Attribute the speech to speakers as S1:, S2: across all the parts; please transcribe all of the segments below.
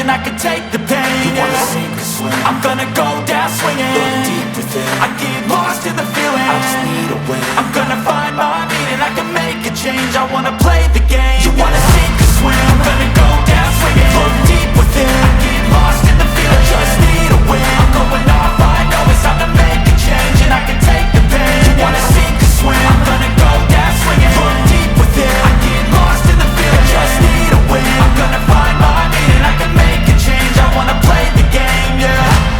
S1: and I can take the pain. You wanna sink or swim? I'm gonna go down swinging. Look deep within. I get lost in the feeling. I just need a win. I'm gonna find my meaning. I can make a change. I wanna play the game. You wanna sink or swim? I'm gonna go down swinging. Look deep within. I get lost in the feeling. I just need a win. I'm going off. I know it's time to make a change, and I can take the pain. You wanna sink or swim? I'm gonna go down swinging. Look deep within. I get lost in the feeling. I just need a win. I'm gonna find my meaning. I can make a change. I wanna play the game, yeah.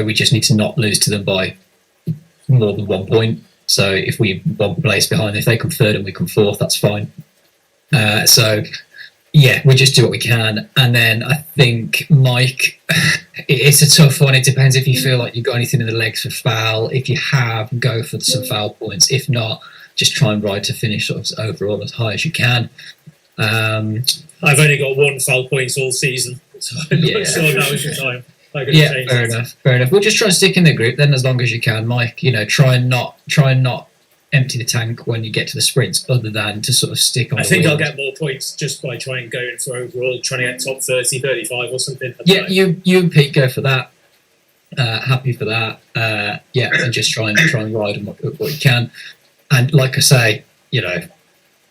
S2: We just need to not lose to them by more than 1 point. So if we 1 place behind, if they come third and we come fourth, that's fine. So yeah, we just do what we can. And then I think, Mike, it's a tough one. It depends if you feel like you've got anything in the legs for foul. If you have, go for some foul points. If not, just try and ride to finish sort of overall as high as you can.
S3: I've only got 1 foul points all season, so I'm not sure now is the time.
S2: Yeah, fair enough. We'll just try and stick in the group then as long as you can, Mike. You know, try and not empty the tank when you get to the sprints, other than to sort of stick on.
S3: I think I'll get more points just by trying going for overall, trying to get top 30, 35 or something.
S2: Yeah, you and Pete go for that. Happy for that. Yeah, and just try and ride on what you can. And like I say, you know,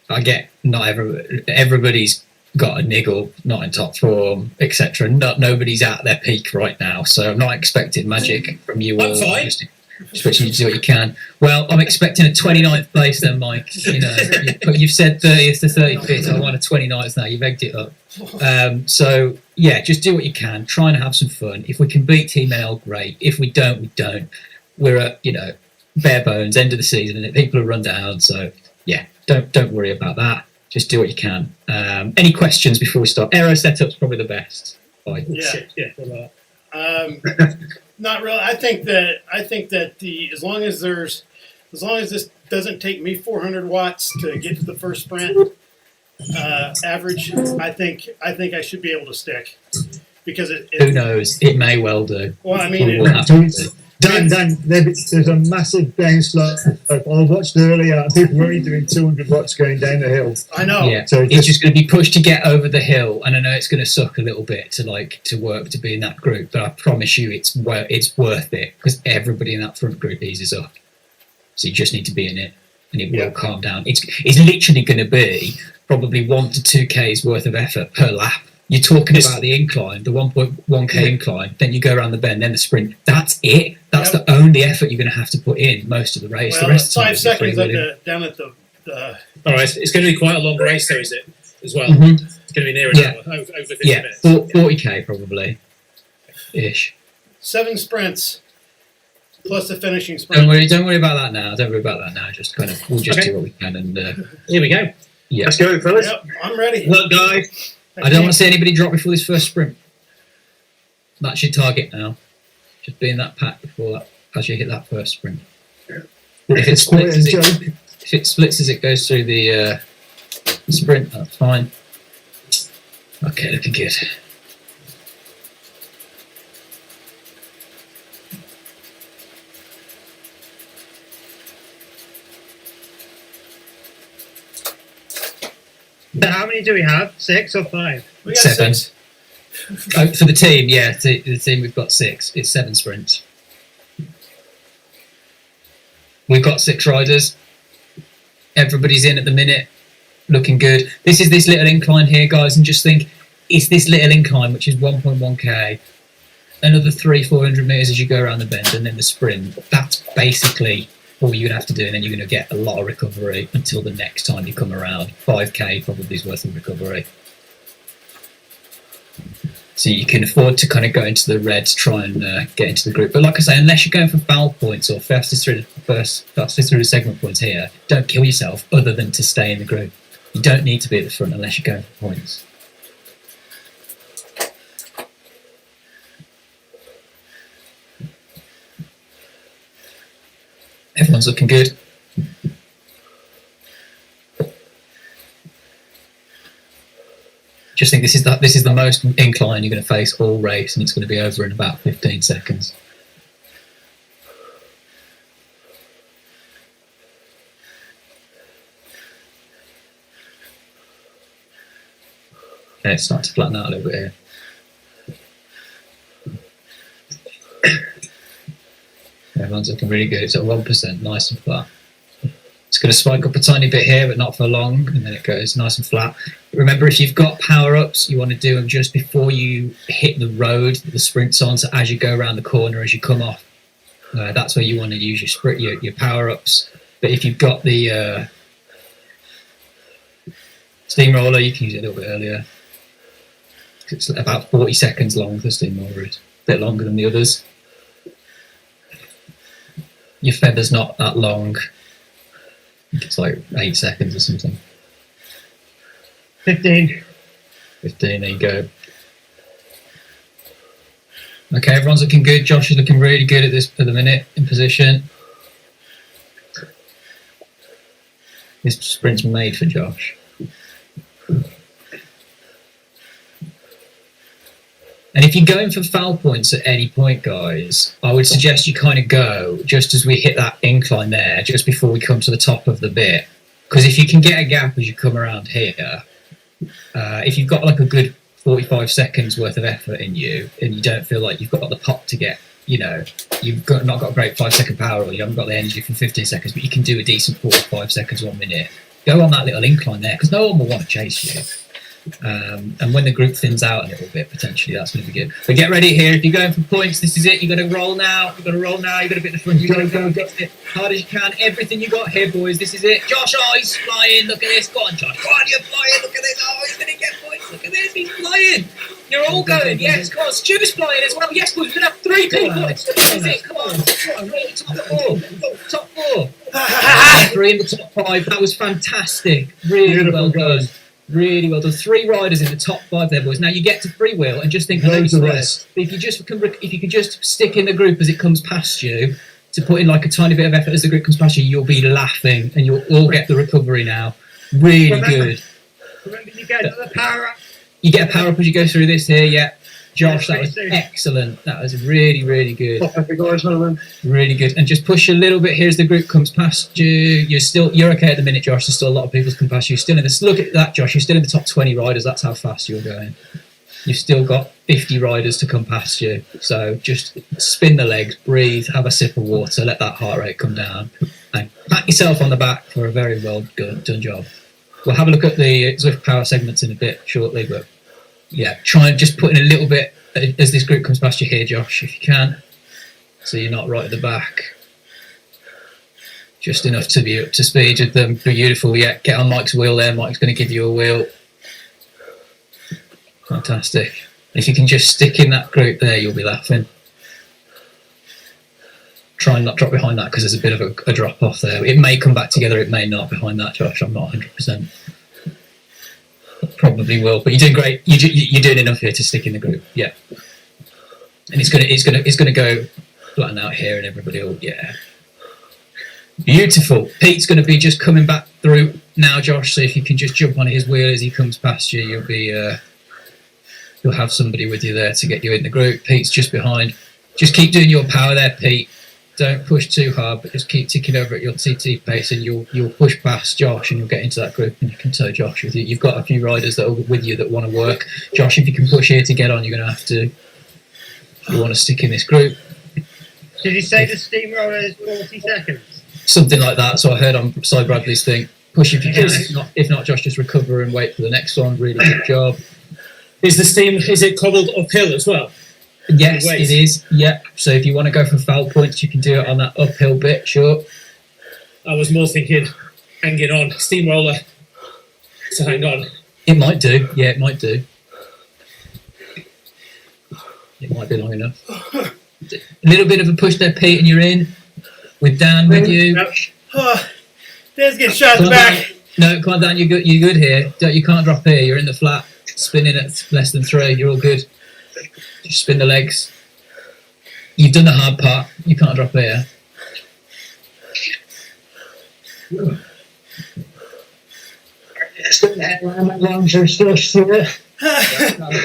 S2: I get not everybody's got a niggle, not in top form, etc. Nobody's at their peak right now, so I'm not expecting magic from you all.
S3: I'm fine.
S2: Just you to do what you can. Well, I'm expecting a 29th place then, Mike. You know, you've said 30th to 35th. I want a 29th now. You've egged it up. So yeah, just do what you can. Try and have some fun. If we can beat Team L, great. If we don't, we don't. We're at, you know, bare bones, end of the season, and people are run down. So yeah, don't worry about that. Just do what you can. Any questions before we start? Aero setup's probably the best. Bye.
S3: Yeah.
S4: Not really. I think that as long as this doesn't take me 400 watts to get to the first sprint average, I think I should be able to stick, because
S2: who knows? It may well do.
S4: Well, I mean,
S5: Dan, there's a massive downslope. I watched earlier, people were only doing 200 watts going down the hill.
S4: I know.
S2: Yeah, so it's just going to be pushed to get over the hill, and I know it's going to suck a little bit to work to be in that group, but I promise you it's worth it, because everybody in that front group eases up. So you just need to be in it, and it will calm down. It's literally going to be probably 1 to 2K's worth of effort per lap. You're talking about the incline, the 1.1K incline, then you go around the bend, then the sprint. That's it. That's the only effort you're going to have to put in most of the race.
S4: Well,
S2: the rest of
S4: 5 seconds down at the.
S3: All right, it's going to be quite a long race, though, is it? As well,
S2: Mm-hmm.
S3: It's going to be near an hour, over 50 minutes.
S2: 40K probably, ish.
S4: 7 sprints plus the finishing sprint.
S2: Don't worry about that now. Just we'll just do what we can, and
S3: here we go.
S2: Yeah,
S3: let's go, fellas.
S4: Yep, I'm ready.
S3: Look, guys.
S2: I don't want to see anybody drop before this first sprint. That's your target now. Just be in that pack before that, as you hit that first sprint. If it splits as it goes through the sprint, that's fine. Okay, looking good.
S5: How many do we have? 6 or 5?
S4: We got
S2: 7.
S4: 6.
S2: For the team, yeah. The team, we've got 6. It's 7 sprints. We've got 6 riders. Everybody's in at the minute, looking good. This is this little incline here, guys, and just think, it's this little incline, which is 1.1K, another 300-400 metres as you go around the bend, and then the sprint. That's basically all you're going to have to do, and then you're going to get a lot of recovery until the next time you come around. 5K probably is worth of recovery. So you can afford to kind of go into the red to try and get into the group. But like I say, unless you're going for foul points or fastest through the segment points here, don't kill yourself other than to stay in the group. You don't need to be at the front unless you're going for points. Everyone's looking good. Just think this is the most incline you're going to face all race, and it's going to be over in about 15 seconds. Okay, it's starting to flatten out a little bit here. Everyone's looking really good. It's at 1%, nice and flat. It's going to spike up a tiny bit here, but not for long, and then it goes nice and flat. Remember, if you've got power-ups, you want to do them just before you hit the road that the sprint's on, so as you go around the corner, as you come off, that's where you want to use your power-ups. But if you've got the steamroller, you can use it a little bit earlier. It's about 40 seconds long, the steamroller is a bit longer than the others. Your feather's not that long. It's like 8 seconds or something.
S5: 15.
S2: 15, there you go. Okay, everyone's looking good. Josh is looking really good at the minute in position. This sprint's made for Josh. And if you're going for foul points at any point, guys, I would suggest you kind of go just as we hit that incline there, just before we come to the top of the bit. Because if you can get a gap as you come around here, if you've got like a good 45 seconds worth of effort in you, and you don't feel like you've got the pop to get, you've not got a great 5-second power, or you haven't got the energy for 15 seconds, but you can do a decent 45 seconds, 1 minute. Go on that little incline there, because no one will want to chase you. And when the group thins out a little bit, potentially that's going to be good. But get ready here. If you're going for points, this is it. You've got to roll now. You've got to roll now. You've got to be at the front. You've got to go get it hard as you can. Everything you got here, boys. This is it. Josh, he's flying. Look at this. Go on, Josh. Go on, you're flying. Look at this. Oh, he's going to get points. Look at this. He's flying. You're all going. Yes, come on. Stu's flying as well. Yes, boys. We're going to have 3 people. This is it. Come on. Come on. Ready, top 4. Top 4. 3 in the top 5. That was fantastic. Really well done. Really well done. 3 riders in the top 5 there, boys. Now you get to freewheel and just think
S5: Loads of rest.
S2: If you can just stick in the group as it comes past you, to put in like a tiny bit of effort as the group comes past you, you'll be laughing and you'll all get the recovery now. Really good.
S5: Remember, you get another power up.
S2: You get a power up as you go through this here, yeah. Josh, that was excellent. That was really, really good. Really good. And just push a little bit here as the group comes past you. You're okay at the minute, Josh. There's still a lot of people come past you. Still in this. Look at that, Josh. You're still in the top 20 riders. That's how fast you're going. You've still got 50 riders to come past you. So just spin the legs, breathe, have a sip of water, let that heart rate come down, and pat yourself on the back for a very well done job. We'll have a look at the Zwift power segments in a bit shortly, but yeah, try and just put in a little bit as this group comes past you here, Josh, if you can, so you're not right at the back. Just enough to be up to speed with them. Beautiful, yeah. Get on Mike's wheel there. Mike's going to give you a wheel. Fantastic. If you can just stick in that group there, you'll be laughing. Try and not drop behind that because there's a bit of a drop off there. It may come back together, it may not behind that, Josh. I'm not 100%. Probably will, but you're doing great. You're doing enough here to stick in the group, yeah. And it's gonna go flatten out here, and everybody will, yeah. Beautiful. Pete's going to be just coming back through now, Josh. So if you can just jump on his wheel as he comes past you, you'll have somebody with you there to get you in the group. Pete's just behind. Just keep doing your power there, Pete. Don't push too hard, but just keep ticking over at your TT pace, and you'll push past Josh, and you'll get into that group, and you can tow Josh with you. You've got a few riders that are with you that want to work. Josh, if you can push here to get on, you're going to have to. If you want to stick in this group.
S5: Did you say the steamroller is 40 seconds?
S2: Something like that. So I heard on Cy Bradley's thing. Push if you can. If not, Josh, just recover and wait for the next one. Really good job.
S3: Is it cobbled uphill as well?
S2: Yes, it is. Yeah. So if you want to go for foul points, you can do it on that uphill bit. Sure.
S3: I was more thinking hanging on, steamroller to hang on.
S2: It might do. Yeah, it might do. It might be long enough. A little bit of a push there, Pete, and you're in. With Dan with you.
S4: Dan's getting shot in the back.
S2: No, come on, Dan. You're good. You're good here. You can't drop here. You're in the flat, spinning at less than 3. You're all good. Just spin the legs. You've done the hard part. You can't drop here.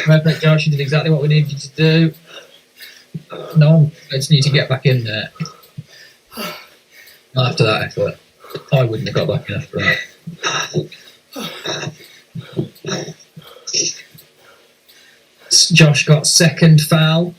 S2: Perfect, Josh. You did exactly what we needed you to do. No, I just need to get back in there. After that effort, I wouldn't have got back in after that. Josh got second foul.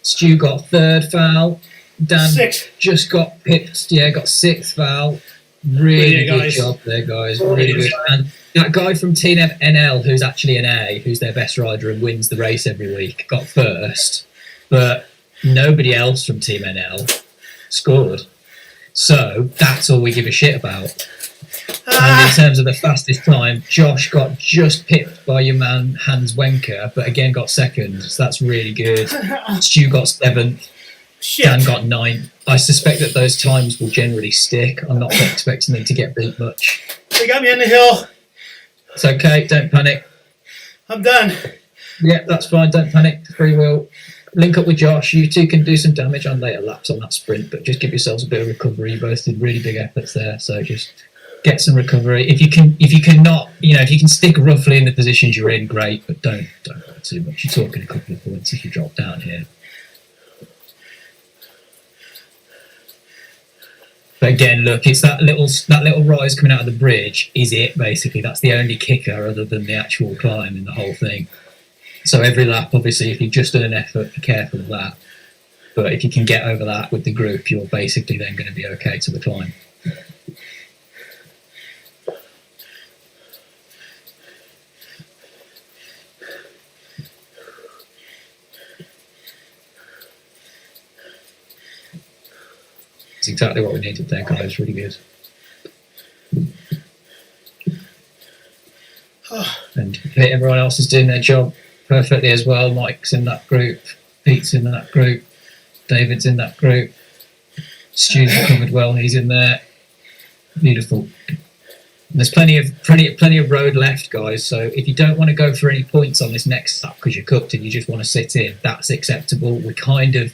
S2: Stu got third foul. Dan just got pipped. Yeah, got 6th foul. Really good job there, guys. Really good. And that guy from Team NL, who's actually an A, who's their best rider and wins the race every week, got first. But nobody else from Team NL scored. So that's all we give a shit about. And in terms of the fastest time, Josh got just pipped by your man Hans Wenker, but again got second. So that's really good. Stu got 7th. Dan got 9th. I suspect that those times will generally stick. I'm not expecting them to get beat much.
S4: They got me on the hill.
S2: It's okay. Don't panic.
S4: I'm done.
S2: Yeah, that's fine. Don't panic. Free will. Link up with Josh. You two can do some damage on later laps on that sprint, but just give yourselves a bit of recovery. You both did really big efforts there, so just get some recovery. If you can not, if you can stick roughly in the positions you're in, great, but don't go too much. You're talking a couple of points if you drop down here. But again, look, it's that little rise coming out of the bridge is it, basically. That's the only kicker other than the actual climb in the whole thing. So every lap, obviously, if you've just done an effort, be careful of that. But if you can get over that with the group, you're basically then going to be okay to the climb. It's exactly what we needed there, guys. Really good. And everyone else is doing their job perfectly as well. Mike's in that group, Pete's in that group, David's in that group. Stu's recovered well. He's in there. Beautiful. And there's plenty of road left, guys. So if you don't want to go for any points on this next lap because you're cooked and you just want to sit in, that's acceptable. We kind of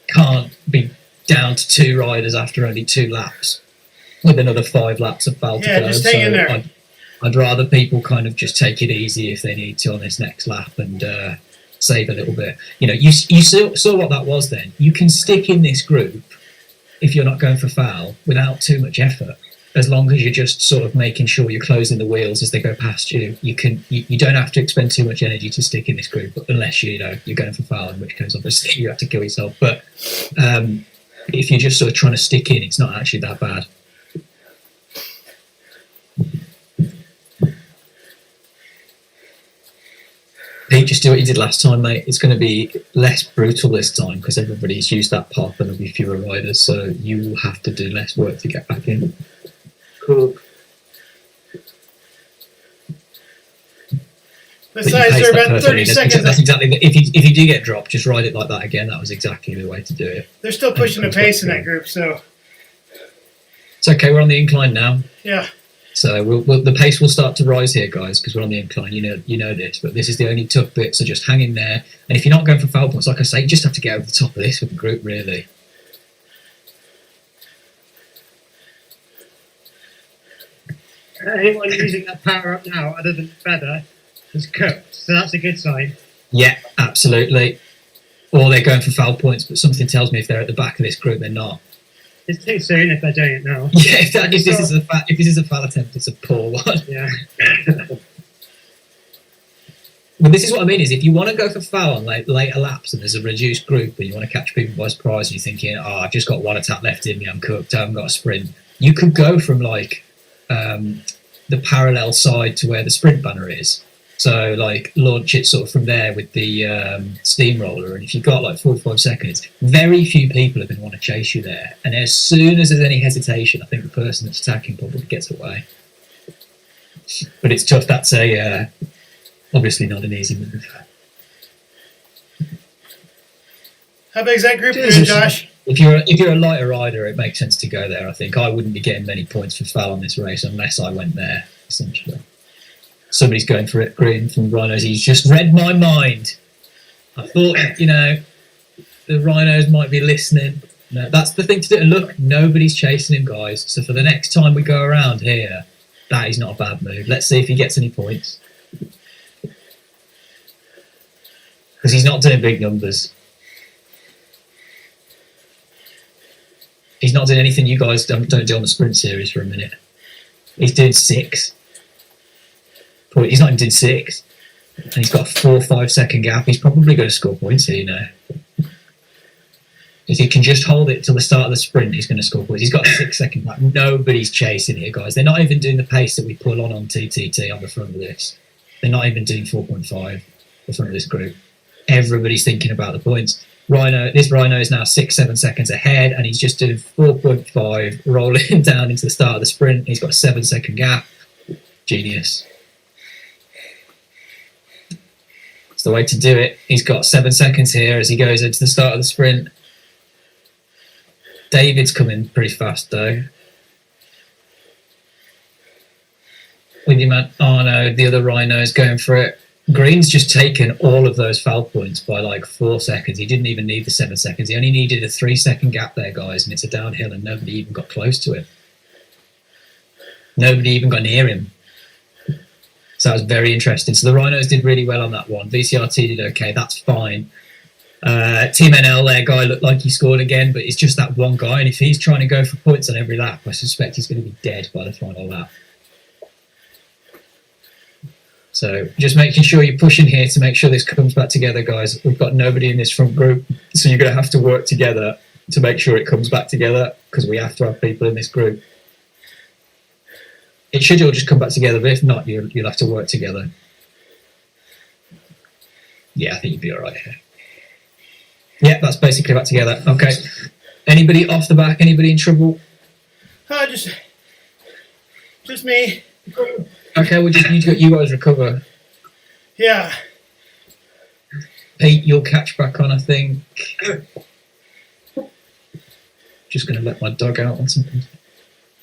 S2: can't be down to 2 riders after only 2 laps with another 5 laps of foul to go.
S4: Just hang in there.
S2: I'd rather people kind of just take it easy if they need to on this next lap and save a little bit. You saw what that was then. You can stick in this group if you're not going for foul without too much effort. As long as you're just sort of making sure you're closing the wheels as they go past you, you don't have to expend too much energy to stick in this group unless you're going for foul, in which case obviously you have to kill yourself. But if you're just sort of trying to stick in, it's not actually that bad. Pete, just do what you did last time, mate. It's going to be less brutal this time because everybody's used that pop and there'll be fewer riders, so you will have to do less work to get back in.
S5: Cool.
S4: Besides, they're about 30 seconds.
S2: That's exactly. If you do get dropped, just ride it like that again. That was exactly the way to do it.
S4: They're still pushing the pace in that group, so
S2: it's okay. We're on the incline now.
S4: Yeah.
S2: So the pace will start to rise here, guys, because we're on the incline. You know this, but this is the only tough bit. So just hang in there. And if you're not going for foul points, like I say, you just have to get over the top of this with the group, really.
S5: Anyone using that power up now, other than Feather, is cooked. So that's a good sign.
S2: Yeah, absolutely. Or they're going for foul points, but something tells me if they're at the back of this group, they're not.
S5: It's too soon if they're doing it now.
S2: Yeah, if this is a foul attempt, it's a poor one.
S5: Yeah.
S2: Well, this is what I mean, is if you want to go for foul on later laps and there's a reduced group and you want to catch people by surprise and you're thinking, I've just got 1 attack left in me, I'm cooked, I haven't got a sprint. You could go from the parallel side to where the sprint banner is. So launch it sort of from there with the steamroller, and if you've got 45 seconds, very few people are going to want to chase you there. And as soon as there's any hesitation, I think the person that's attacking probably gets away. But it's tough. That's obviously not an easy move.
S4: How big is that group you're in, Josh?
S2: if you're a lighter rider, it makes sense to go there. I think I wouldn't be getting many points for foul on this race unless I went there. Essentially, somebody's going for it. Green from Rhinos. He's just read my mind. I thought, the Rhinos might be listening. No, that's the thing to do. And look, nobody's chasing him, guys. So for the next time we go around here, that is not a bad move. Let's see if he gets any points. Because he's not doing big numbers. He's not doing anything you guys don't do on the sprint series for a minute. He's doing 6. He's not even doing 6. And he's got a 4 or 5 second gap. He's probably going to score points here, If he can just hold it till the start of the sprint, he's going to score points. He's got a 6 second gap. Nobody's chasing here, guys. They're not even doing the pace that we pull on TTT on the front of this. They're not even doing 4.5 the front of this group. Everybody's thinking about the points. This Rhino is now 6-7 seconds ahead, and he's just doing 4.5, rolling down into the start of the sprint. He's got a 7 second gap. Genius. It's the way to do it. He's got 7 seconds here as he goes into the start of the sprint. David's coming pretty fast though. With your man, oh no, the other Rhino's going for it. Green's just taken all of those foul points by like 4 seconds. He didn't even need the 7 seconds. He only needed a 3 second gap there, guys, and it's a downhill and nobody even got close to him. Nobody even got near him. So that was very interesting. So the Rhinos did really well on that one. VCRT did okay, that's fine. Team NL, their guy looked like he scored again, but it's just that one guy, and if he's trying to go for points on every lap, I suspect he's going to be dead by the final lap. So just making sure you're pushing here to make sure this comes back together, guys. We've got nobody in this front group, so you're going to have to work together to make sure it comes back together, because we have to have people in this group. It should all just come back together, but if not, you'll have to work together. Yeah, I think you'll be all right here. Yeah, that's basically back together. Okay. Anybody off the back? Anybody in trouble?
S4: Just me.
S2: Okay, we'll just you guys recover.
S4: Yeah.
S2: Pete, you'll catch back on, I think. Just going to let my dog out on something.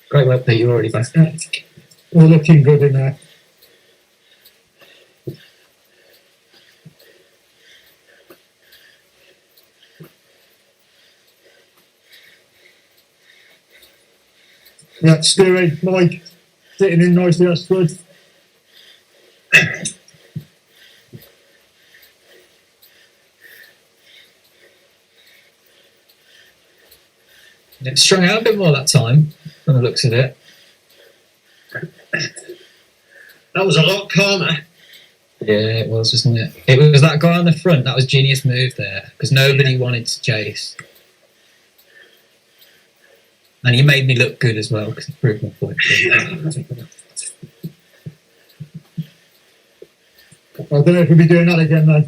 S2: Great work, Pete. You're already back.
S5: We're looking good in there. Yeah, steering, Mike, sitting in nicely, that's good.
S2: It strung out a bit more that time, from the looks of it.
S3: That was a lot calmer.
S2: Yeah, it was, wasn't it? It was that guy on the front. That was genius move there, because nobody wanted to chase. And he made me look good as well, because he proved my point.
S5: I don't know if he'll be doing that again, though.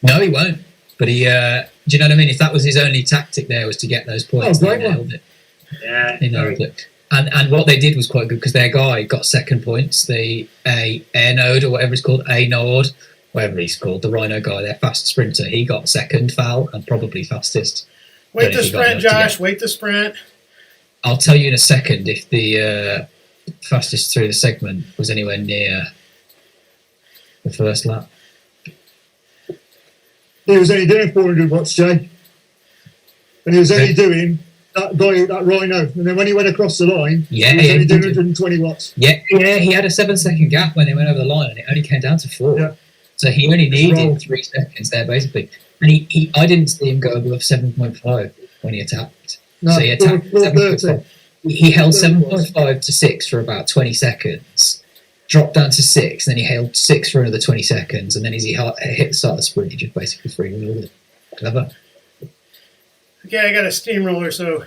S2: No, he won't. But he, do you know what I mean? If that was his only tactic there, was to get those points, they nailed it.
S3: Yeah.
S2: They nailed it. And what they did was quite good, because their guy got second points. The Air Node, or whatever it's called, A Nord, whatever he's called, the Rhino guy, their fast sprinter, he got second foul and probably fastest.
S4: Wait the sprint, Josh. Wait the sprint.
S2: I'll tell you in a second if the fastest through the segment was anywhere near the first lap.
S5: He was only doing 400 watts, Jay. And he was only doing that guy, that Rhino. And then when he went across the line, he was only doing 120 watts.
S2: Yeah, he had a 7 second gap when he went over the line, and it only came down to 4. Yeah. So he only needed 3 seconds there, basically. And I didn't see him go above 7.5 when he attacked.
S5: No,
S2: so he attacked 7.5. He held 7.5 to 6 for about 20 seconds, dropped down to 6, then he held 6 for another 20 seconds, and then as he hit the start of the sprint, he just basically freewheeled it. Clever.
S4: Okay, I got a steamroller, so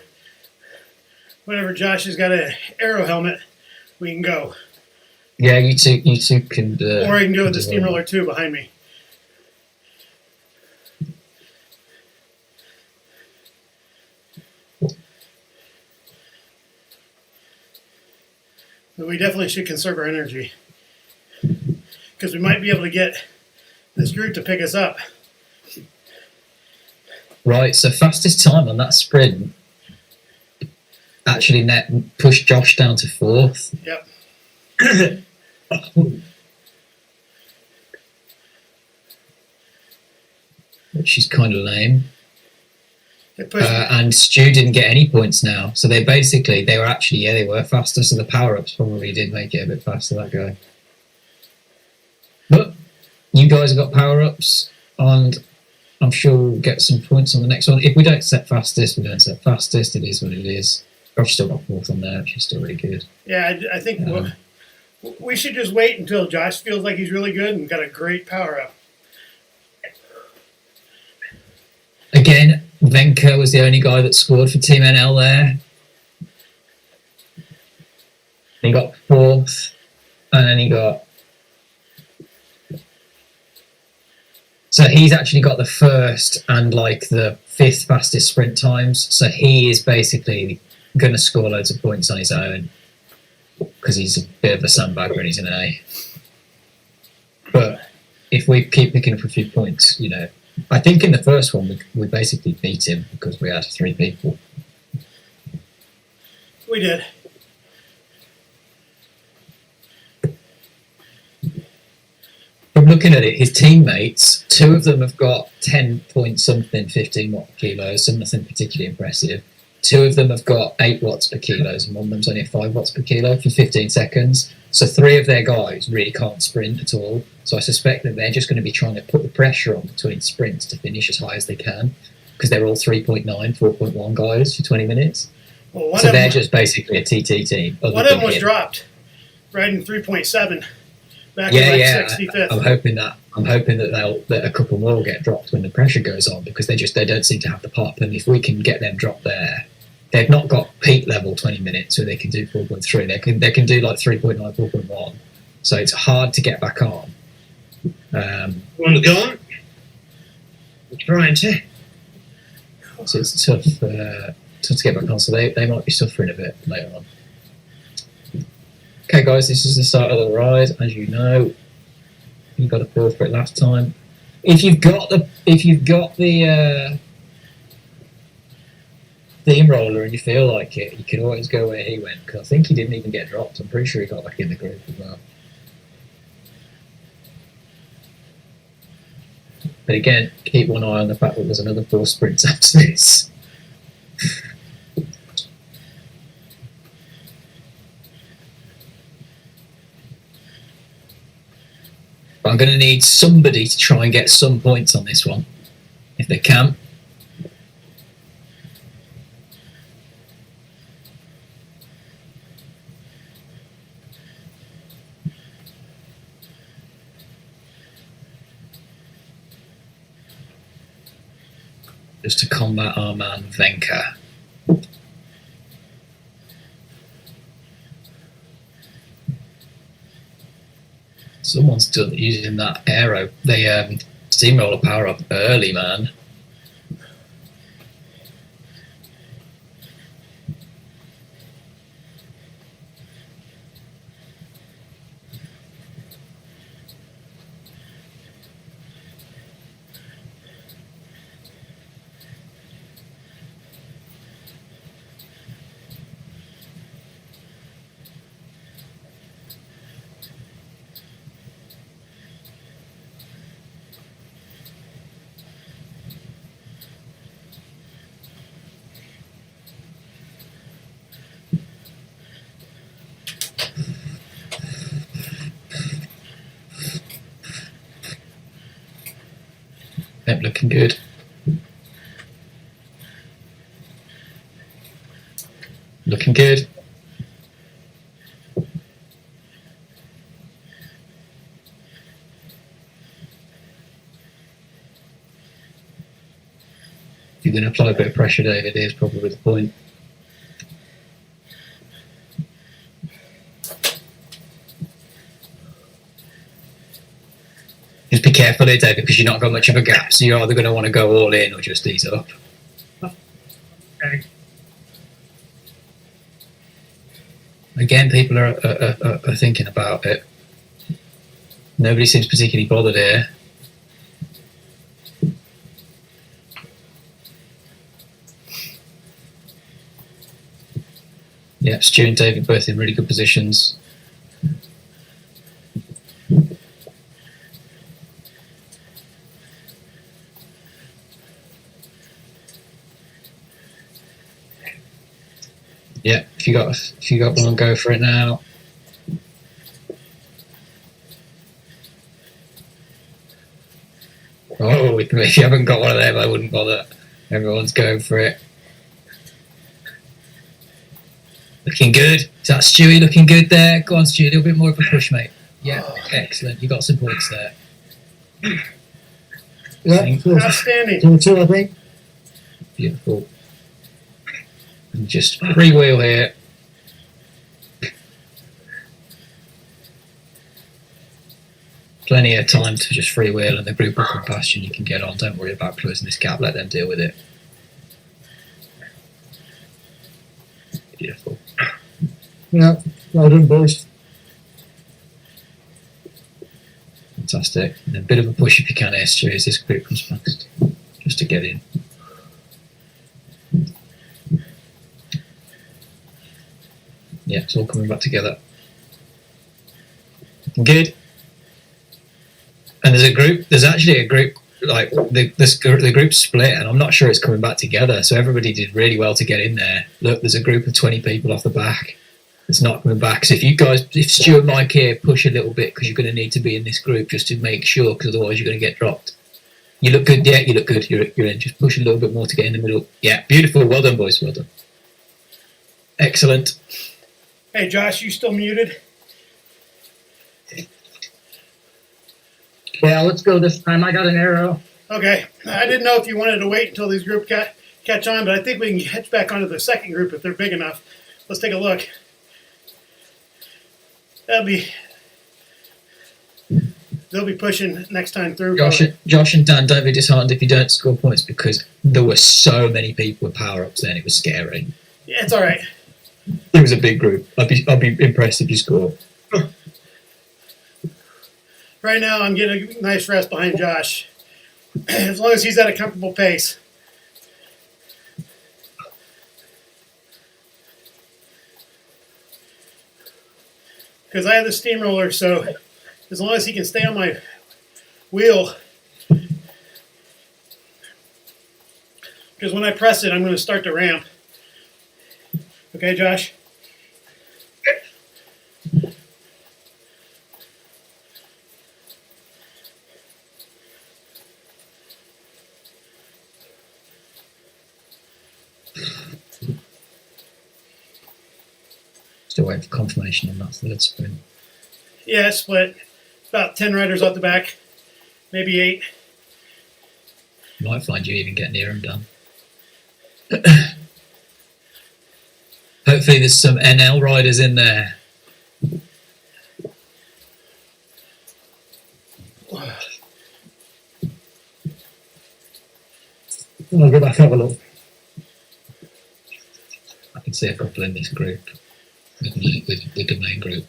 S4: whenever Josh has got an aero helmet, we can go.
S2: Yeah, you two can.
S4: Or I can go with the steamroller too behind me. But we definitely should conserve our energy, because we might be able to get this group to pick us up.
S2: Right, so fastest time on that sprint actually pushed Josh down to 4th.
S4: Yep.
S2: Which is kind of lame. And Stu didn't get any points now. So they were faster, so the power-ups probably did make it a bit faster, that guy. But you guys have got power-ups, and I'm sure we'll get some points on the next one. If we don't set fastest, we don't set fastest. It is what it is. I've still got 4th on there, which is still really good.
S4: Yeah, I think we should just wait until Josh feels like he's really good and got a great power-up.
S2: Again, Venka was the only guy that scored for Team NL there. He got 4th, and then he got... So he's actually got the 1st and like the 5th fastest sprint times. So he is basically going to score loads of points on his own because he's a bit of a sandbagger and he's an A. But if we keep picking up a few points, you know, I think in the first one we basically beat him because we had 3 people.
S4: We did.
S2: From looking at it, his teammates, 2 of them have got 10 point something, 15 watt per kilo, so nothing particularly impressive. 2 of them have got 8 watts per kilo, and one of them's only 5 watts per kilo for 15 seconds. So 3 of their guys really can't sprint at all. So I suspect that they're just going to be trying to put the pressure on between sprints to finish as high as they can, because they're all 3.9, 4.1 guys for 20 minutes.
S4: Well,
S2: so they're just basically a TT team.
S4: One of them was dropped, riding 3.7 back in 65th.
S2: I'm hoping that a couple more will get dropped when the pressure goes on, because they don't seem to have the pop. And if we can get them dropped there, they've not got peak level 20 minutes, so they can do 4.3. They can do like 3.9, 4.1. So it's hard to get back on.
S3: Want to go on? I'm trying to.
S2: So it's tough to get back on. So they might be suffering a bit later on. Okay, guys, this is the start of the ride. As you know, you got a feel for it last time. If you've got the theme roller and you feel like it, you can always go where he went, because I think he didn't even get dropped. I'm pretty sure he got back in the group as well. But again, keep one eye on the fact that there's another 4 sprints after this. But I'm going to need somebody to try and get some points on this one, if they can. Just to combat our man Venka. Someone's done using that aero, the steamroller power up early, man. Yep, looking good. Looking good. If you're going to apply a bit of pressure, David, here's probably the point. Just be careful here, David, because you've not got much of a gap, so you're either going to want to go all in or just ease up.
S3: Okay.
S2: Again, people are thinking about it. Nobody seems particularly bothered here. Yeah, Stu and David both in really good positions. Yeah, if you got one, go for it now. Oh, if you haven't got one of them, I wouldn't bother. Everyone's going for it. Looking good. Is that Stewie looking good there? Go on, Stewie, a little bit more of a push, mate. Yeah, excellent. You got some points there.
S5: Yeah,
S4: outstanding.
S5: 2, I think.
S2: Beautiful. And just freewheel here. Plenty of time to just freewheel, and the group will come past you and you can get on. Don't worry about closing this gap. Let them deal with it. Beautiful.
S5: Yeah, well done, boys.
S2: Fantastic. And a bit of a push if you can, Stu, as this group comes past, just to get in. Yeah, it's all coming back together. Good. And there's actually a group, like the group's split, and I'm not sure it's coming back together. So everybody did really well to get in there. Look, there's a group of 20 people off the back. It's not coming back. So if Stu and Mike here push a little bit, because you're going to need to be in this group just to make sure, because otherwise you're going to get dropped. You look good. Yeah, you look good. You're in. Just push a little bit more to get in the middle. Yeah, beautiful. Well done, boys. Well done. Excellent.
S4: Hey, Josh, you still muted?
S6: Yeah, let's go this time. I got an arrow.
S4: Okay. I didn't know if you wanted to wait until these groups catch on, but I think we can catch back onto the second group if they're big enough. Let's take a look. They'll be pushing next time through.
S2: Josh and Dan, don't be disheartened if you don't score points, because there were so many people with power-ups then, it was scary.
S4: Yeah, it's all right.
S2: It was a big group. I'd be impressed if you score.
S4: Right now, I'm getting a nice rest behind Josh, as long as he's at a comfortable pace. Because I have the steamroller, so as long as he can stay on my wheel. Because when I press it, I'm going to start the ramp. Okay, Josh?
S2: Still waiting for confirmation on that third sprint.
S4: Yeah, it's split. About 10 riders off the back. Maybe 8.
S2: Might find you even get near him, Dan. Hopefully there's some NL riders in there.
S5: I'll go back and have a look.
S2: I can see a couple in this group, with the main group.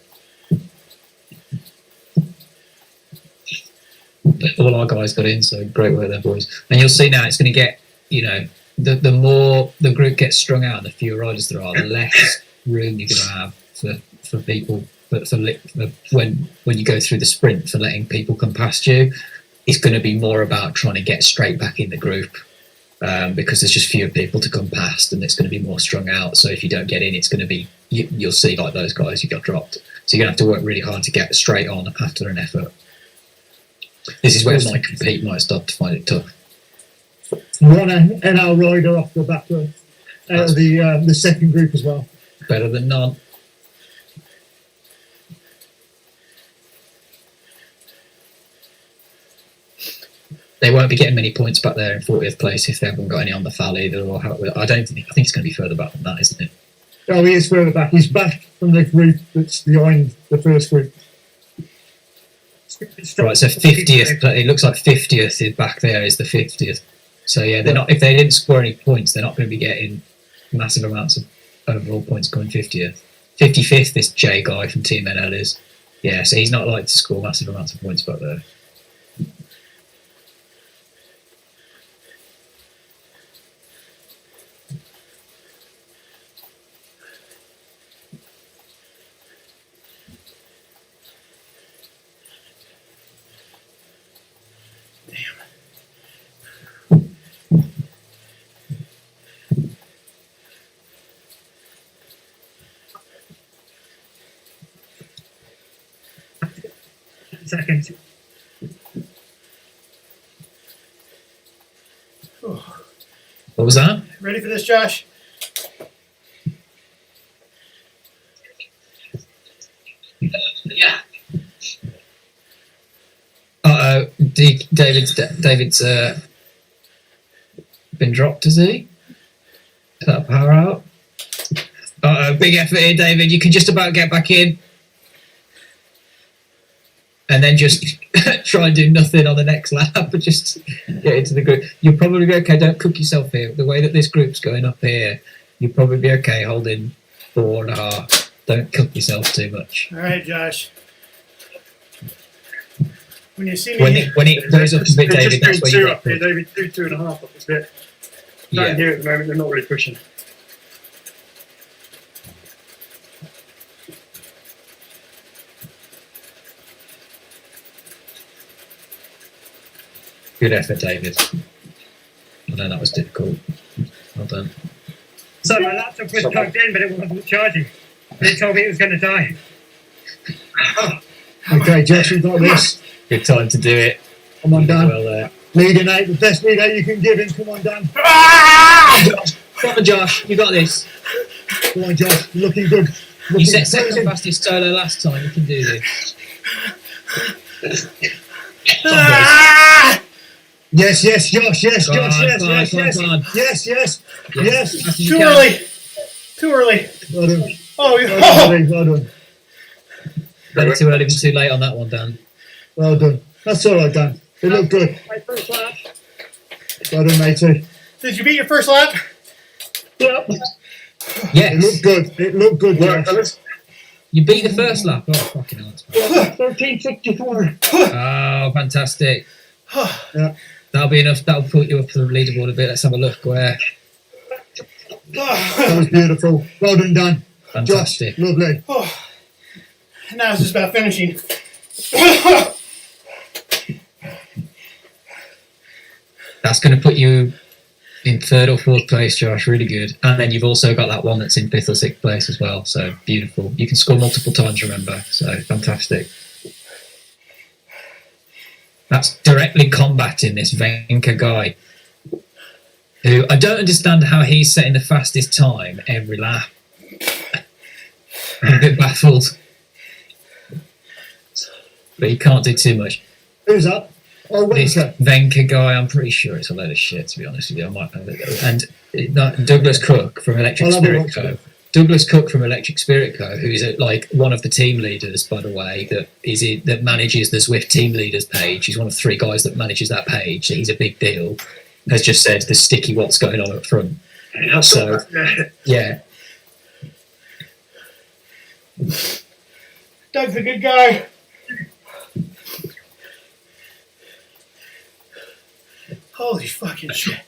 S2: But all our guys got in, so great work there, boys. And you'll see now it's going to get, the more the group gets strung out, the fewer riders there are, the less room you're going to have for people. But for when you go through the sprint, for letting people come past you, it's going to be more about trying to get straight back in the group. Because there's just fewer people to come past, and it's going to be more strung out. So if you don't get in, it's going to be you'll see like those guys who got dropped. So you're going to have to work really hard to get straight on after an effort. This is where Mike and Pete might start to find it tough.
S5: One NL rider off the back of the second group as well.
S2: Better than none. They won't be getting many points back there in 40th place if they haven't got any on the FAL either. I think it's going to be further back than that, isn't it?
S5: Oh, he is further back. He's back from the group that's behind the first group.
S2: Right, so 50th. It looks like 50th is back there is the 50th. So yeah, they're not. If they didn't score any points, they're not going to be getting massive amounts of overall points coming 50th. 55th, this J guy from Team NL is. Yeah, so he's not likely to score massive amounts of points back there.
S6: seconds.
S2: What was that?
S4: Ready for this, Josh?
S2: Yeah. David's been dropped, is he? Is that a power out? Big effort here, David. You can just about get back in. And then just try and do nothing on the next lap, but just get into the group. You'll probably be okay. Don't cook yourself here. The way that this group's going up here, you'll probably be okay holding 4.5. Don't cook yourself too much.
S4: All right, Josh. When you see me,
S2: When it goes up a bit, David, that's where you
S6: up here, David. 2.5 up this bit.
S2: Yeah.
S6: Down here at the moment, they're not really pushing.
S2: Good effort, David. I know that was difficult. Well done.
S6: So my laptop was plugged in, but it wasn't charging. And it told me it was going to die.
S5: Okay, Josh, we've got this.
S2: Good time to do it.
S5: Come on, Dan.
S2: Well there.
S5: Leading 8, the best lead 8 you can give him. Come on, Dan.
S2: Come on, Josh. You got this.
S5: Come on, Josh. You're looking good.
S2: You set second fastest solo last time. You can do this.
S5: Yes, Josh. Yes,
S2: Go on,
S5: Josh. Yes,
S2: come on,
S5: yes,
S2: come on,
S5: yes.
S2: come on.
S5: Yes.
S2: Fast as you
S4: too
S2: can.
S4: early. Too early.
S5: Well done.
S4: Oh,
S5: Well done.
S2: Better too early than too late on that one, Dan.
S5: Well done. That's all right, Dan. It looked good.
S6: My first lap.
S5: Well done, matey.
S4: Did you beat your first lap?
S6: Yep.
S5: It looked
S2: Yes.
S5: good. It looked good, Josh.
S2: You beat the first lap. Oh, fucking hell. That's bad.
S6: 13.64.
S2: Oh, fantastic.
S5: Yeah.
S2: That'll be enough. That'll put you up to the leaderboard a bit. Let's have a look where.
S5: That was beautiful. Well done, Dan.
S2: Fantastic.
S5: Josh, lovely.
S4: Now it's just about finishing.
S2: That's going to put you in 3rd or 4th place, Josh. Really good. And then you've also got that one that's in 5th or 6th place as well. So beautiful. You can score multiple times, remember. So fantastic. That's directly combating this Venka guy, who I don't understand how he's setting the fastest time every lap. I'm a bit baffled. But he can't do too much.
S5: Who's that? Oh,
S2: This
S5: Winter.
S2: Venka guy, I'm pretty sure it's a load of shit, to be honest with you. I might have it. And Douglas Cook from Electric
S5: I'll have a
S2: Spirit
S5: watch
S2: Co.
S5: it.
S2: Douglas Cook from Electric Spirit Co., who's like one of the team leaders, by the way, that manages the Zwift team leaders page. He's one of 3 guys that manages that page. So he's a big deal. Has just said the sticky what's going on up front. So yeah,
S4: Doug's a good guy. Holy fucking shit.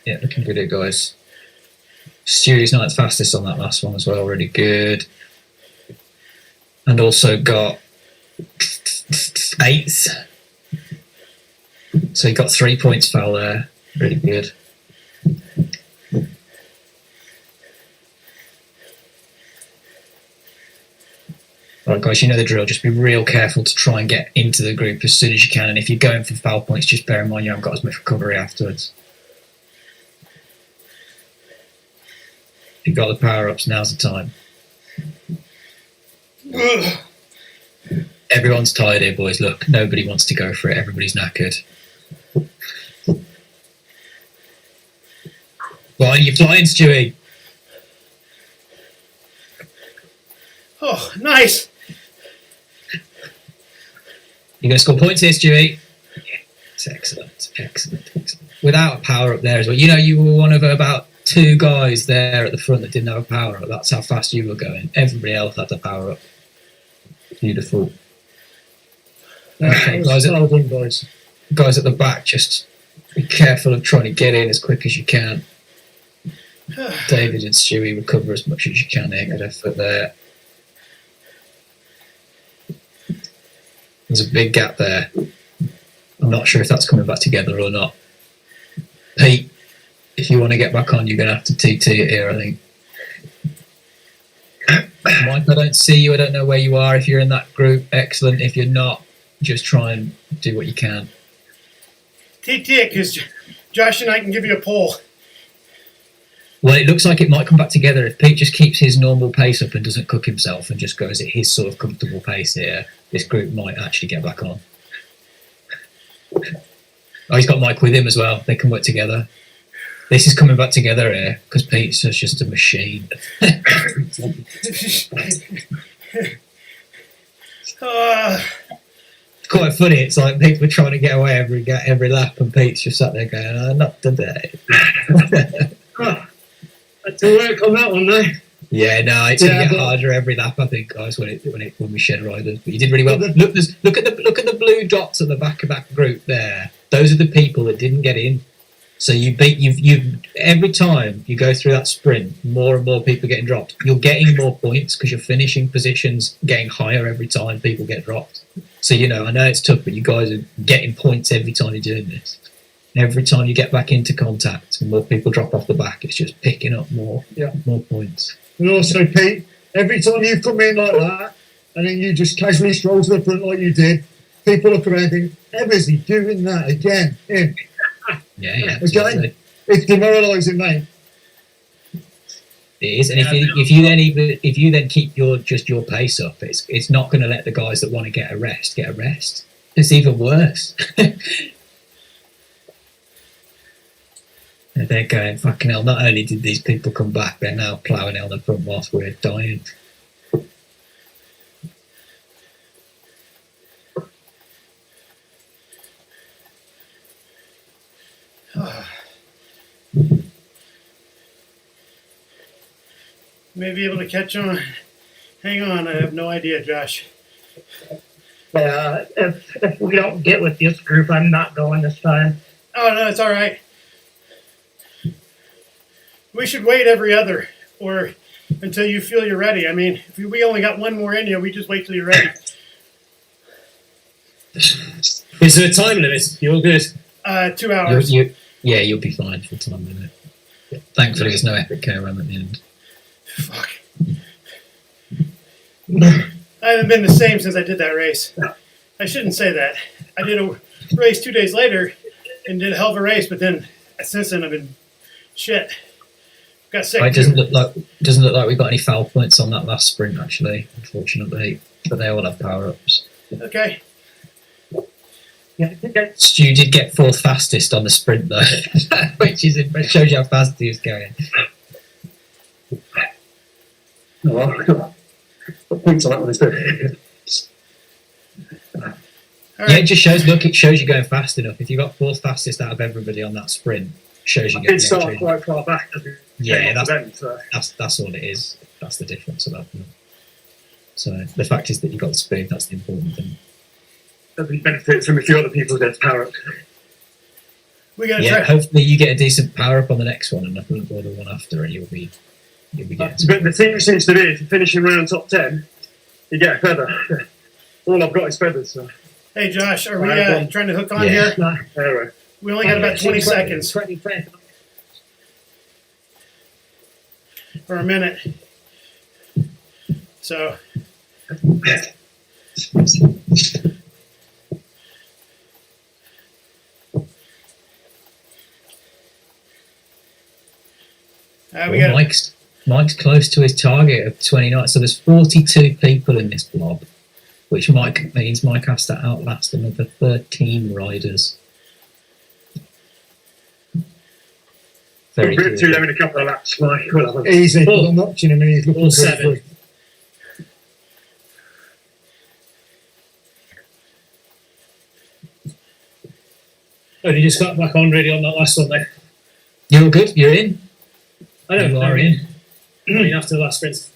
S2: yeah, looking good here, guys. Stewie's ninth fastest on that last one as well. Really good. And also got 8th. So he got 3 points foul there. Really good. Right, guys, you know the drill. Just be real careful to try and get into the group as soon as you can. And if you're going for foul points, just bear in mind you haven't got as much recovery afterwards. If you've got the power-ups, now's the time. Everyone's tired here, boys. Look, nobody wants to go for it. Everybody's knackered. Why are you flying, Stewie?
S4: Oh, nice.
S2: You're going to score points here, Stewie. It's excellent, excellent, excellent. Without a power up there as well. You know, you were one of about 2 guys there at the front that didn't have a power up. That's how fast you were going. Everybody else had a power up. Beautiful. Okay, guys
S5: Well done, boys.
S2: at the back, just be careful of trying to get in as quick as you can. David and Stewie, recover as much as you can here. Good effort there. There's a big gap there. I'm not sure if that's coming back together or not. Pete, if you want to get back on, you're going to have to TT it here, I think. Mike, I don't see you. I don't know where you are. If you're in that group, excellent. If you're not, just try and do what you can.
S4: TT it, because Josh and I can give you a poll.
S2: Well, it looks like it might come back together if Pete just keeps his normal pace up and doesn't cook himself and just goes at his sort of comfortable pace here. This group might actually get back on. Oh, he's got Mike with him as well. They can work together. This is coming back together here because Pete's just a machine. It's quite funny. It's like people are trying to get away every lap, and Pete's just sat there going, "Oh, not today."
S6: Had to work on that one, though.
S2: Yeah, no, it's gonna get harder every lap, I think, guys, when we shed riders. But you did really well. Look at the blue dots at the back of that group there. Those are the people that didn't get in. So you every time you go through that sprint, more and more people are getting dropped. You're getting more points because your finishing position's getting higher every time people get dropped. So I know it's tough, but you guys are getting points every time you're doing this. Every time you get back into contact and more people drop off the back, it's just picking up more points.
S5: And also, Pete, every time you come in like that, and then you just casually stroll to the front like you did, people look around and think, "Ever he doing that again?" Him.
S2: Yeah.
S5: Okay, it's demoralising, mate.
S2: It is, and if you then keep your pace up, it's not going to let the guys that want to get a rest. It's even worse. And they're going, fucking hell, not only did these people come back, they're now ploughing on the front whilst we're dying.
S4: May be able to catch on. Hang on, I have no idea, Josh.
S6: If we don't get with this group, I'm not going this time.
S4: Oh, no, it's all right. We should wait every other, or until you feel you're ready. I mean, if we only got one more in you, we just wait till you're ready.
S3: Is there a time limit? You're good.
S4: 2 hours.
S2: You'll be fine for time limit. Thankfully, there's no epic KRM at the end.
S4: Fuck. I haven't been the same since I did that race. I shouldn't say that. I did a race 2 days later and did a hell of a race, but then since then I've been shit. Got sick.
S2: It doesn't look like we got any foul points on that last sprint, actually, unfortunately. But they all have power ups.
S4: Okay.
S6: Yeah,
S2: Stu did get fourth fastest on the sprint though, which shows you how fast he was going.
S5: Points on that one is good.
S2: Yeah, it just shows. Look, it shows you going fast enough. If you got fourth fastest out of everybody on that sprint, shows you
S6: I
S2: getting.
S6: did start quite far back.
S2: Yeah, that's all it is. That's the difference about them. So the fact is that you got the speed. That's the important thing.
S6: There'll be benefits from a few other people get power up.
S4: We gotta
S2: Yeah,
S4: try.
S2: hopefully you get a decent power up on the next one, and nothing for the one after, and you'll be getting.
S6: But the thing seems to be, if you're finishing around top 10, you get a feather. All I've got is feathers. So.
S4: Hey, Josh, are we trying to hook on
S2: Yeah.
S4: here?
S6: Anyway.
S4: We only got about 20 seconds.
S6: 20 seconds.
S4: Or a minute. So.
S2: Mike's close to his target of 29. So there's 42 people in this blob, which means Mike has to outlast another 13 riders. Very
S6: We'll
S2: good.
S6: to them in a couple of laps, Mike.
S5: Easy. I'm watching him and he's looking
S3: All
S5: for it.
S3: 7. Oh, you just got back on really on that last one there.
S2: You're good. You're in.
S3: I know.
S2: You are in.
S3: After the last sprint.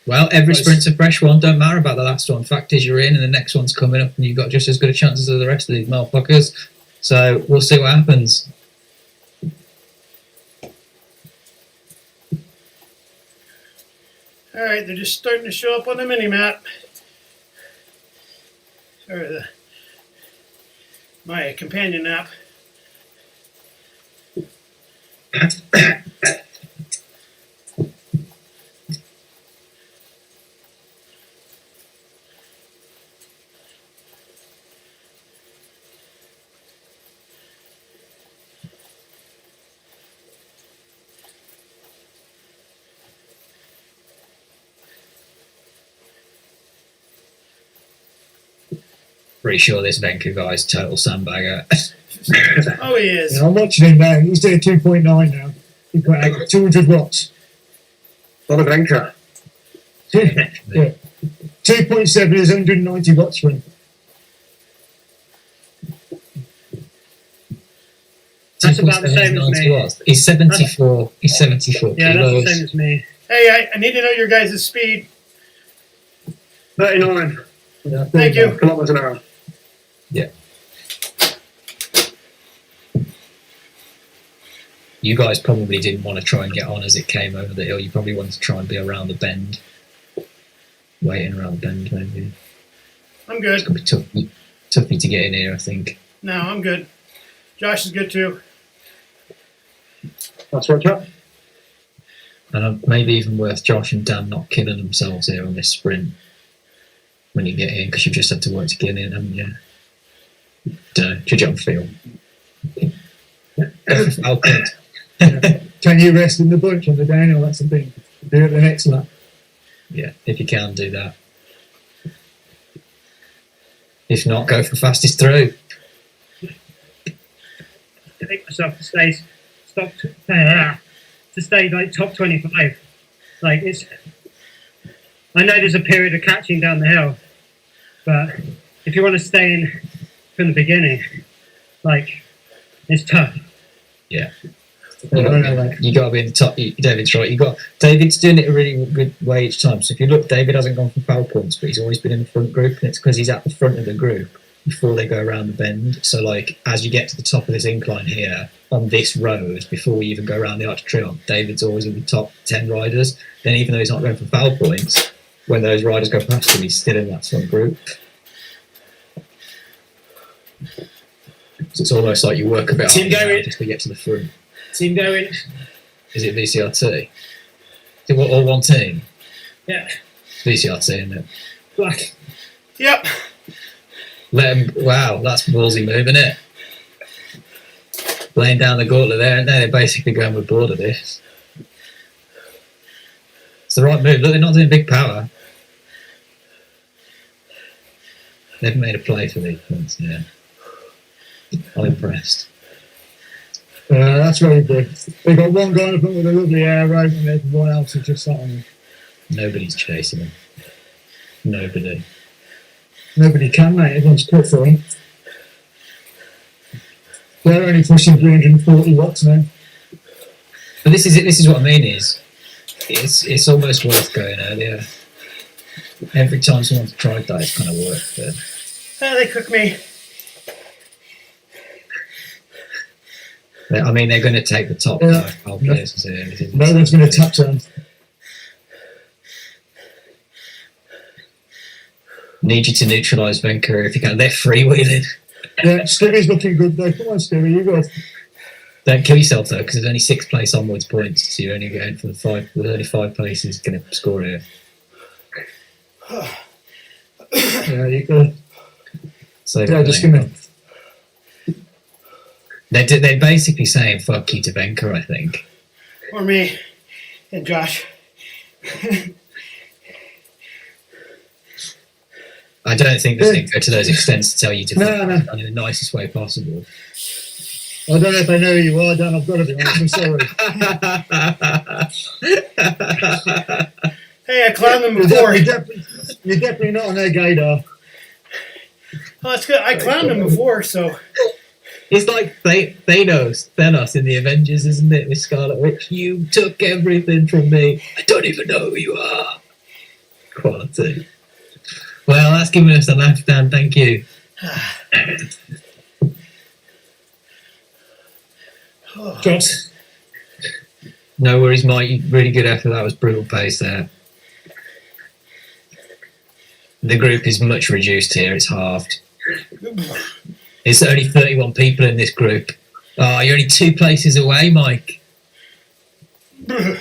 S2: Well, every
S3: Nice.
S2: sprint's a fresh one. Don't matter about the last one. Fact is, you're in, and the next one's coming up, and you've got just as good a chances as the rest of these motherfuckers. So we'll see what happens.
S4: All right, they're just starting to show up on the mini map. Or my companion app.
S2: Pretty sure this Venka guy's total sandbagger.
S4: Oh, he is.
S5: Yeah, I'm watching him now. He's doing 2.9 now. He's got 200 watts.
S6: Not a anchor.
S5: Yeah. 2.7 is 190 watts for him.
S3: That's about the same as me.
S2: Watts. He's 74. He's 74
S3: Yeah,
S2: kilos.
S3: that's the same as me.
S4: Hey, I need to know your guys' speed.
S6: 39
S5: Yeah,
S4: Thank you.
S6: kilometers an hour.
S2: You guys probably didn't want to try and get on as it came over the hill. You probably wanted to try and be around the bend. Waiting around the bend, maybe.
S4: I'm good.
S2: It's going to be tough to get in here, I think.
S4: No, I'm good. Josh is good too.
S6: That's right, chap.
S2: And maybe even worth Josh and Dan not killing themselves here on this sprint when you get in, because you've just had to work to get in, haven't you? Don't know. Judge it on feel. Okay.
S5: Can you rest in the bunch on the downhill? That's the thing. Do it the next lap.
S2: Yeah, if you can do that. If not, go for fastest through.
S3: I think myself to stay like top 25. Like it's. I know there's a period of catching down the hill, but if you want to stay in from the beginning, like it's tough.
S2: Yeah. You got to be in the top. David's right. David's doing it a really good way each time. So if you look, David hasn't gone for foul points, but he's always been in the front group, and it's because he's at the front of the group before they go around the bend. So like as you get to the top of this incline here on this road, before we even go around the Arch of Triomphe, David's always in the top 10 riders. Then even though he's not going for foul points, when those riders go past him, he's still in that front group. So it's almost like you work a bit harder just to get to the front.
S3: Team going.
S2: Is it VCRT? Is it all one team?
S3: Yeah.
S2: VCRT, isn't it?
S3: Black.
S4: Yep.
S2: Wow, that's a ballsy move, isn't it? Laying down the gauntlet there, and they're basically going with board of this. It's the right move. Look, they're not doing big power. They've made a play for these points, yeah. I'm impressed.
S5: That's very good. They've got one guy up with a lovely aero, and everyone else is just sat on him.
S2: Nobody's chasing him. Nobody.
S5: Nobody can, mate. Everyone's put for him. They're only pushing 340 watts now.
S2: But this is it. This is what I mean. It's almost worth going earlier. Every time someone's tried that, it's kind of worked.
S4: They cook me.
S2: I mean, they're going to take the top five places here.
S5: No one's going to touch them.
S2: Need you to neutralise Venka if you can. They're freewheeling.
S5: Yeah, Stevie's looking good though. Come on, Stevie, you go.
S2: Don't kill yourself though, because there's only 6 place onwards points, so you're only going for the 5. There's only 5 places going to score here.
S5: Yeah, you go.
S2: So
S5: Yeah, just give me.
S2: They're basically saying fuck you to Venka, I think.
S4: Or me and Josh.
S2: I don't think they're going to go to those extents to tell you to fuck
S5: No.
S2: in the nicest way possible.
S5: I don't know if they know who you are, Dan. I've got to be honest. I'm sorry.
S4: Hey, I climbed them before.
S5: You're definitely not on their gator.
S4: Oh, that's good. I climbed them before, so.
S2: It's like Thanos in the Avengers, isn't it? With Scarlet Witch. You took everything from me. I don't even know who you are. Quality. Well, that's given us a laugh, Dan. Thank you.
S3: Josh.
S2: No worries, Mike. Really good effort. That was brutal pace there. The group is much reduced here. It's halved. It's only 31 people in this group. Oh, you're only 2 places away, Mike.
S4: Don't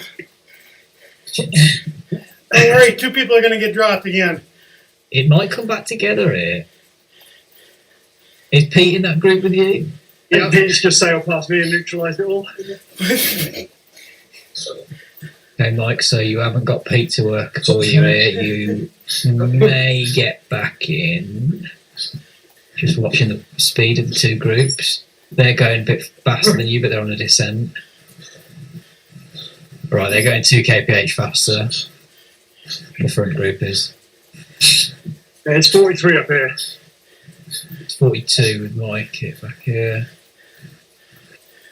S4: worry, 2 people are going to get dropped again.
S2: It might come back together here. Is Pete in that group with you?
S6: Yeah, Pete's just sailed past me and neutralised it all.
S2: Okay, Mike, so you haven't got Pete to work for you here. You may get back in. Just watching the speed of the 2 groups. They're going a bit faster than you, but they're on a descent. Right, they're going 2 kph faster. The front group is.
S6: Yeah, it's 43 up here.
S2: It's 42 with Mike hit back here.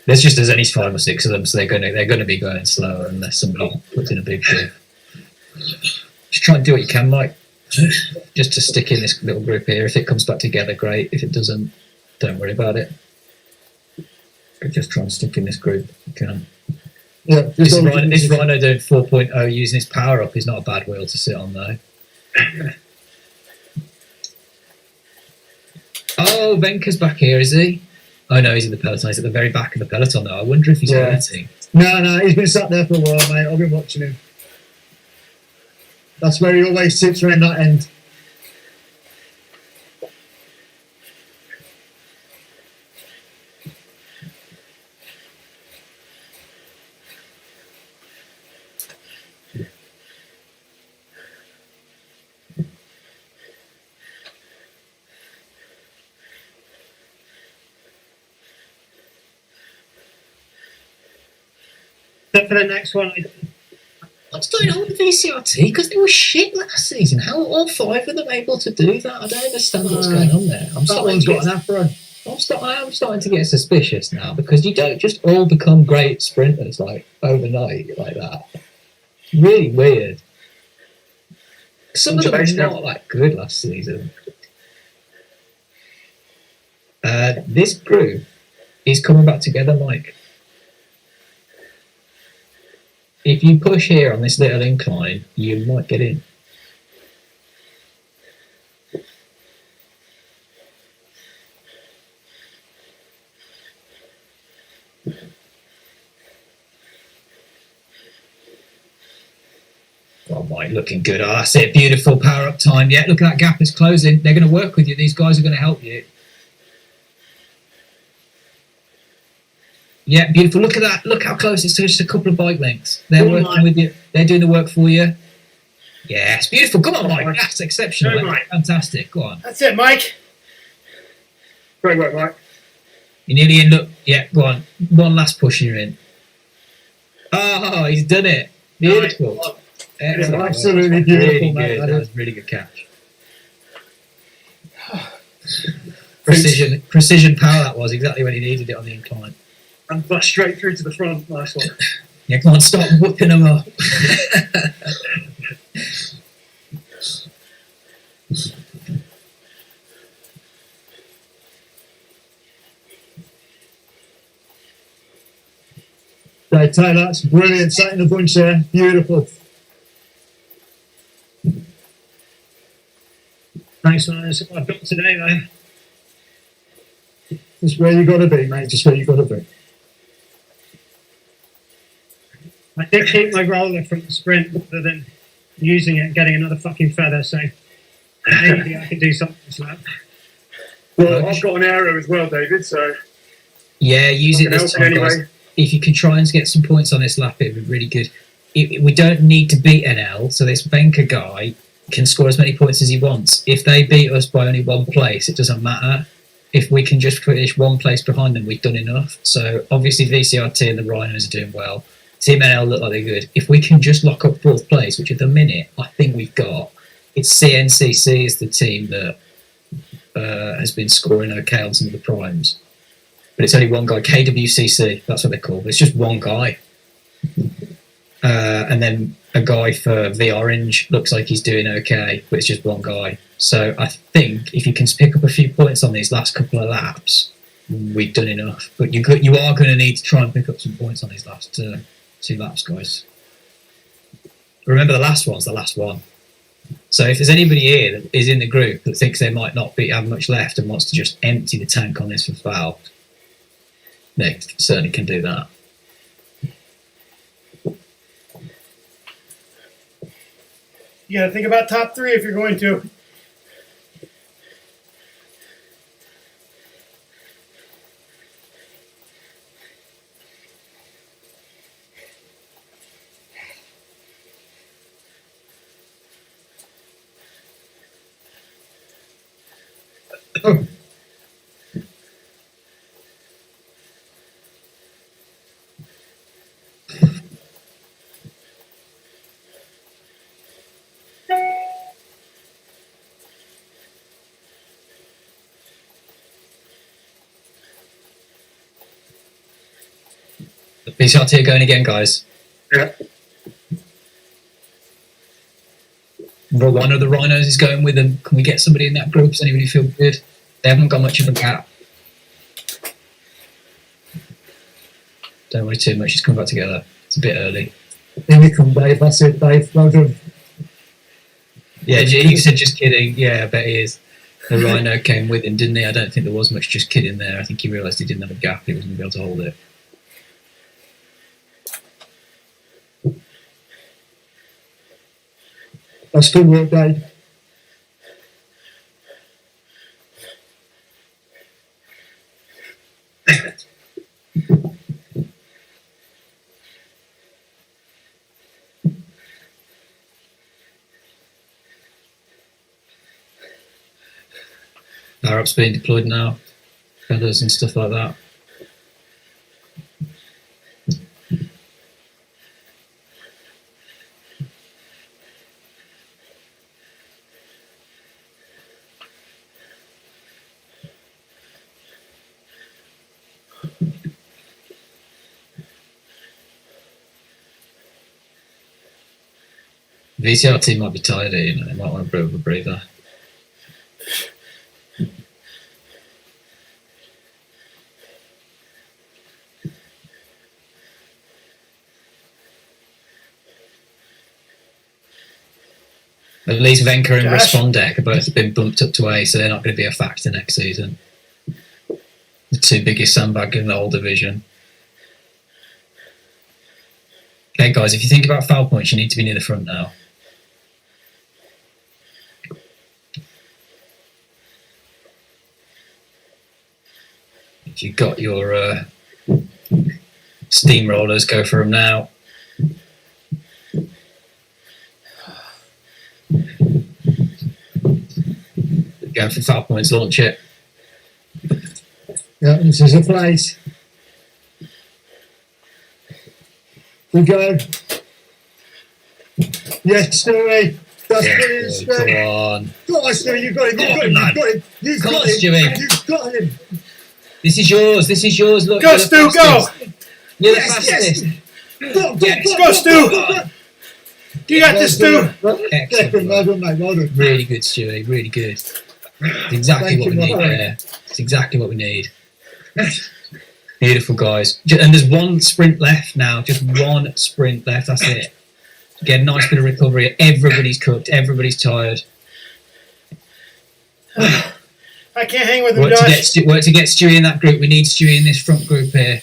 S2: There's only 5 or 6 of them, so they're gonna be going slower unless somebody puts in a big shift. Just try and do what you can, Mike. Just to stick in this little group here. If it comes back together, great. If it doesn't, don't worry about it. But just try and stick in this group if you can.
S5: Yeah,
S2: This Rhino doing 4.0 using his power up is not a bad wheel to sit on though. Oh, Venka's back here, is he? Oh no, he's in the peloton. He's at the very back of the peloton though. I wonder if he's waiting.
S5: No, he's been sat there for a while, mate. I've been watching him. That's where he always sits around that end.
S3: But for the next one,
S2: What's going on with VCRT? Because they were shit last season. How are all 5 of them able to do that? I don't understand what's going on there.
S5: That one's got an afro.
S2: I'm starting to get suspicious now because you don't just all become great sprinters like overnight like that. Really weird. Some of them are not that good last season. This group is coming back together, Mike. If you push here on this little incline, you might get in. Oh, Mike, looking good. Oh, that's it. Beautiful power up time. Yeah, look at that gap. It's closing. They're going to work with you. These guys are going to help you. Yeah, beautiful. Look at that. Look how close it's to just a couple of bike lengths. They're working with you. They're doing the work for you. Yes, beautiful. Come on, Mike. That's exceptional.
S6: Go, Mike.
S2: Fantastic. Go on.
S4: That's it, Mike.
S6: Great work, Mike.
S2: You're nearly in. Look. Yeah, go on. One last push and you're in. Oh, he's done it. Beautiful. Excellent.
S5: Absolutely beautiful,
S2: Really
S5: mate.
S2: good. That was a really good catch. Precision power that was. Exactly when he needed it on the incline.
S6: And bust straight through to the front. Nice one.
S2: Yeah, come on, stop whooping them up.
S5: Okay, Taylor, that's brilliant. Sat in the bunch there. Beautiful.
S3: thanks, man. That's what I've got today, though.
S5: Just where you got to be, mate. Just where you got to be.
S3: I did keep my roller from the sprint rather than using it and getting another fucking feather, so maybe I could do something to that.
S6: Well, I've got an arrow as well, David, so...
S2: Yeah, use it this time, guys. If you can try and get some points on this lap, it would be really good. We don't need to beat NL, so this Benker guy can score as many points as he wants. If they beat us by only 1 place, it doesn't matter. If we can just finish 1 place behind them, we've done enough. So obviously VCRT and the Rhinos are doing well. Team NL look like they're good. If we can just lock up 4th place, which at the minute I think we've got, it's CNCC is the team that has been scoring okay on some of the primes. But it's only one guy, KWCC, that's what they're called. It's just one guy. And then a guy for V Orange looks like he's doing okay, but it's just one guy. So I think if you can pick up a few points on these last couple of laps, we've done enough. But you are going to need to try and pick up some points on these last 2 laps, guys. Remember, the last one's the last one. So if there's anybody here that is in the group that thinks they might not have much left and wants to just empty the tank on this for foul, they certainly can do that.
S4: You got to think about top 3 if you're going to.
S2: The PCRT are going again, guys.
S6: Yeah.
S2: One of the rhinos is going with them. Can we get somebody in that group? Does anybody feel good? They haven't got much of a gap. Don't worry too much, it's coming back together. It's a bit early.
S5: In you come, Dave. That's it, Dave. Well done.
S2: Yeah, you said just kidding. Yeah, I bet he is. The rhino came with him, didn't he? I don't think there was much just kidding there. I think he realised he didn't have a gap. He wasn't going to be able to hold it.
S5: That's good work, Dave.
S2: Power up's being deployed now. Feathers and stuff like that. VCRT might be tired here, you know, they might want to brew a breather. At least Venka and Respondec have both been bumped up to A, so they're not going to be a factor next season. The 2 biggest sandbag in the whole division. Okay, guys, if you think about foul points, you need to be near the front now. If you've got your steamrollers, go for them now. Go for foul points, launch it.
S5: Yeah, this is a place. We go. Yes, Stewie. That's brilliant, Stewie.
S2: Come on.
S5: Go on, Stewie. You've got him. You've got him. You've got him. You've
S2: Come
S5: got
S2: on,
S5: him.
S2: Stewie.
S5: You've got him.
S2: This is yours. This is yours. Look,
S4: Go, Stu, go.
S2: You're
S5: Yes,
S2: the fastest.
S5: Go,
S4: Go, Stu. You got this, Stu.
S2: Excellent.
S5: Well done, mate. Well done.
S2: Really good, Stewie. Really good. It's exactly what we need there. It's exactly what we need. Beautiful, guys. And there's 1 sprint left now. Just 1 sprint left. That's it. Get a nice bit of recovery. Everybody's cooked. Everybody's tired.
S4: I can't hang with him,
S2: Work to
S4: Josh.
S2: get Stewie in that group. We need Stewie in this front group here.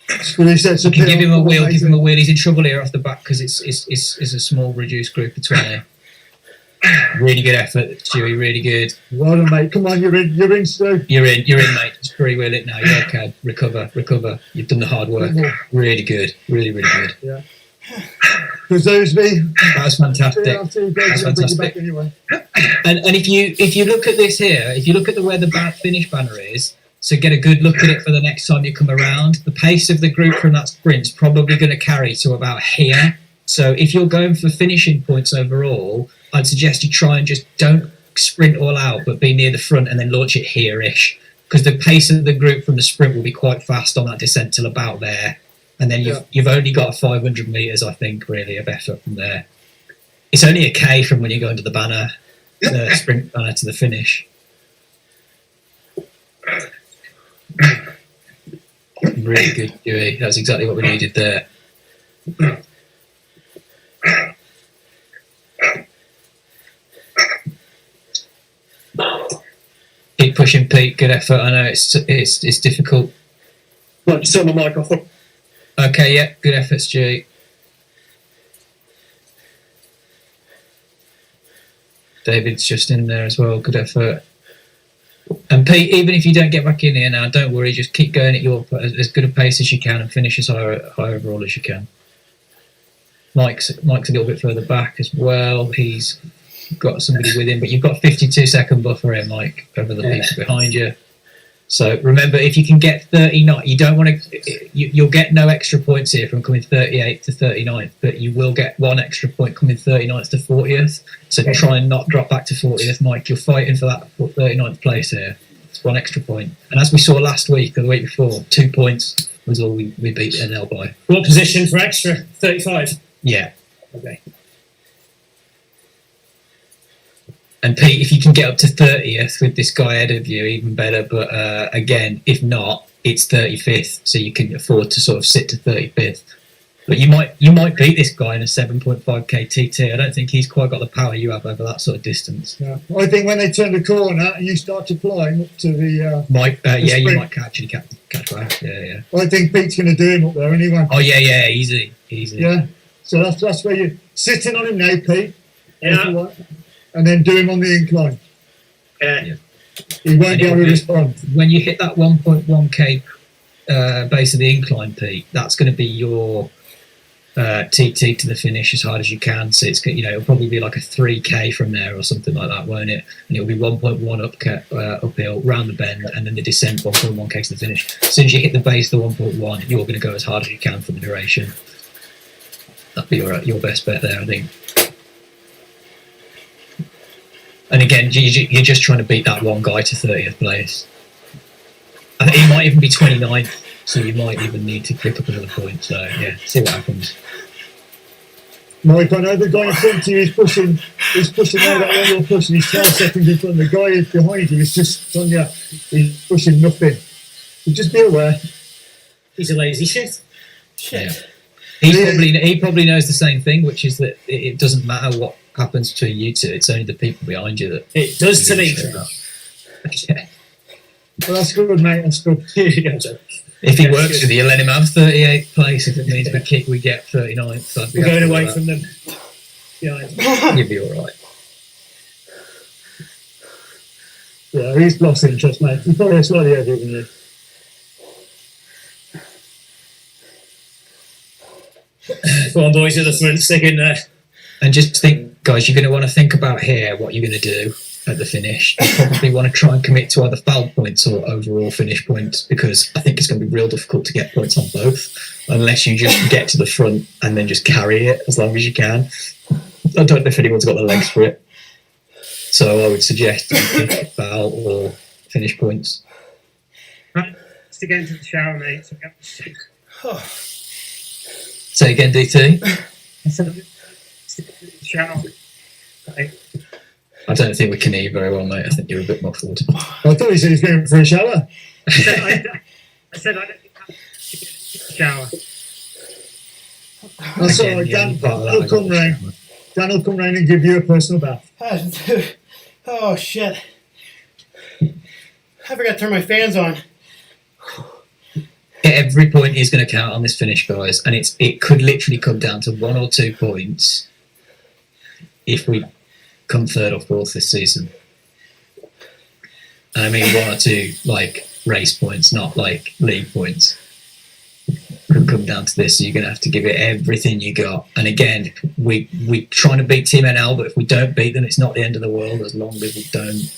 S5: Stewie,
S2: Give him a wheel. Give him a wheel. He's in trouble here off the back because it's a small reduced group of 20. Really good effort, Stewie. Really good.
S5: Well done, mate. Come on, you're in, Stu.
S2: You're in, mate. Just freewheel it now. You're okay. Recover. You've done the hard work. Really good. Really good.
S5: Yeah. Because those me.
S2: That was fantastic. That's fantastic.
S5: Anyway.
S2: And if you look at this here, if you look at where the finish banner is, so get a good look at it for the next time you come around. The pace of the group from that sprint's probably going to carry to about here. So if you're going for finishing points overall, I'd suggest you try and just don't sprint all out, but be near the front and then launch it here-ish. Because the pace of the group from the sprint will be quite fast on that descent till about there. And then you've only got 500 metres, I think, really, of effort from there. It's only a K from when you go into the banner, the sprint banner to the finish. Really good, Dewey. That's exactly what we needed there. pushing, Pete. Good effort. I know it's difficult.
S6: Right, just turn my mic off.
S2: Okay, yeah, good effort, Stu. David's just in there as well. Good effort. And Pete, even if you don't get back in here now, don't worry. Just keep going at your as good a pace as you can and finish as high overall as you can. Mike's a little bit further back as well. He's got somebody with him, but you've got a 52-second buffer here, Mike, over the people behind you. So remember, if you can get 39, you don't want to. You'll get no extra points here from coming 38th to 39th, but you will get one extra point coming 39th to 40th. So try and not drop back to 40th, Mike. You're fighting for that 39th place here. It's one extra point. And as we saw last week or the week before, 2 points was all we beat NL by.
S7: What position for extra? 35?
S2: Yeah.
S7: Okay.
S2: And Pete, if you can get up to 30th with this guy ahead of you, even better. But again, if not, it's 35th, so you can afford to sort of sit to 35th. But you might beat this guy in a 7.5k TT. I don't think he's quite got the power you have over that sort of distance.
S5: Yeah. I think when they turn the corner and you start to climb up to the
S2: you might actually catch back. Yeah.
S5: I think Pete's going to do him up there anyway.
S2: Oh yeah, easy.
S5: Yeah. So that's where you're sitting on him now, Pete.
S7: Yeah.
S5: And then do him on the incline.
S7: Yeah.
S5: He won't be able to respond.
S2: When you hit that 1.1k base of the incline, Pete, that's going to be your TT to the finish as hard as you can. So it's it'll probably be like a 3k from there or something like that, won't it? And it'll be 1.1 uphill round the bend, and then the descent 1.1k to the finish. As soon as you hit the base of the 1.1, you're going to go as hard as you can for the duration. That'd be your best bet there, I think. And again, you're just trying to beat that one guy to 30th place. I think he might even be 29th, so you might even need to pick up another point. So yeah, see what happens.
S5: Mike, I know the guy in front of you is pushing now that one you're pushing. He's 12 seconds in front. The guy behind you is just on you. He's pushing nothing. So just be aware.
S7: He's a lazy shit.
S2: Yeah. He probably knows the same thing, which is that it doesn't matter what happens between you two. It's only the people behind you that
S7: it does to me.
S2: Yeah.
S5: Well, that's good, mate. That's good.
S2: If he works with you, let him have 38th place. If it means we get 39th,
S7: we're going away from them. Yeah,
S2: you'll be all right.
S5: Yeah, he's lost interest, mate. He's probably slightly over than you.
S7: Come on, boys, at the front, stick in there.
S2: And just think, guys, you're going to want to think about here what you're going to do at the finish. You probably want to try and commit to either foul points or overall finish points, because I think it's going to be real difficult to get points on both unless you just get to the front and then just carry it as long as you can. I don't know if anyone's got the legs for it. So I would suggest you pick foul or finish points.
S3: Right, to get into the shower, mate.
S2: Say again, DT.
S3: Shower.
S2: I don't think we can hear you very well, mate. I think you're a bit muffled.
S5: I thought he said he's going for a shower.
S3: I said I don't think that's a shower.
S5: That's all right, Dan will come round. Dan will come round and give you a personal bath.
S4: Oh, shit. I forgot to turn my fans on.
S2: Every point is going to count on this finish, guys, and it could literally come down to 1 or 2 points if we come third or fourth this season. And I mean 1 or 2 like race points, not like league points. Could come down to this, so you're going to have to give it everything you got. And again, we're trying to beat Team NL, but if we don't beat them, it's not the end of the world as long as we don't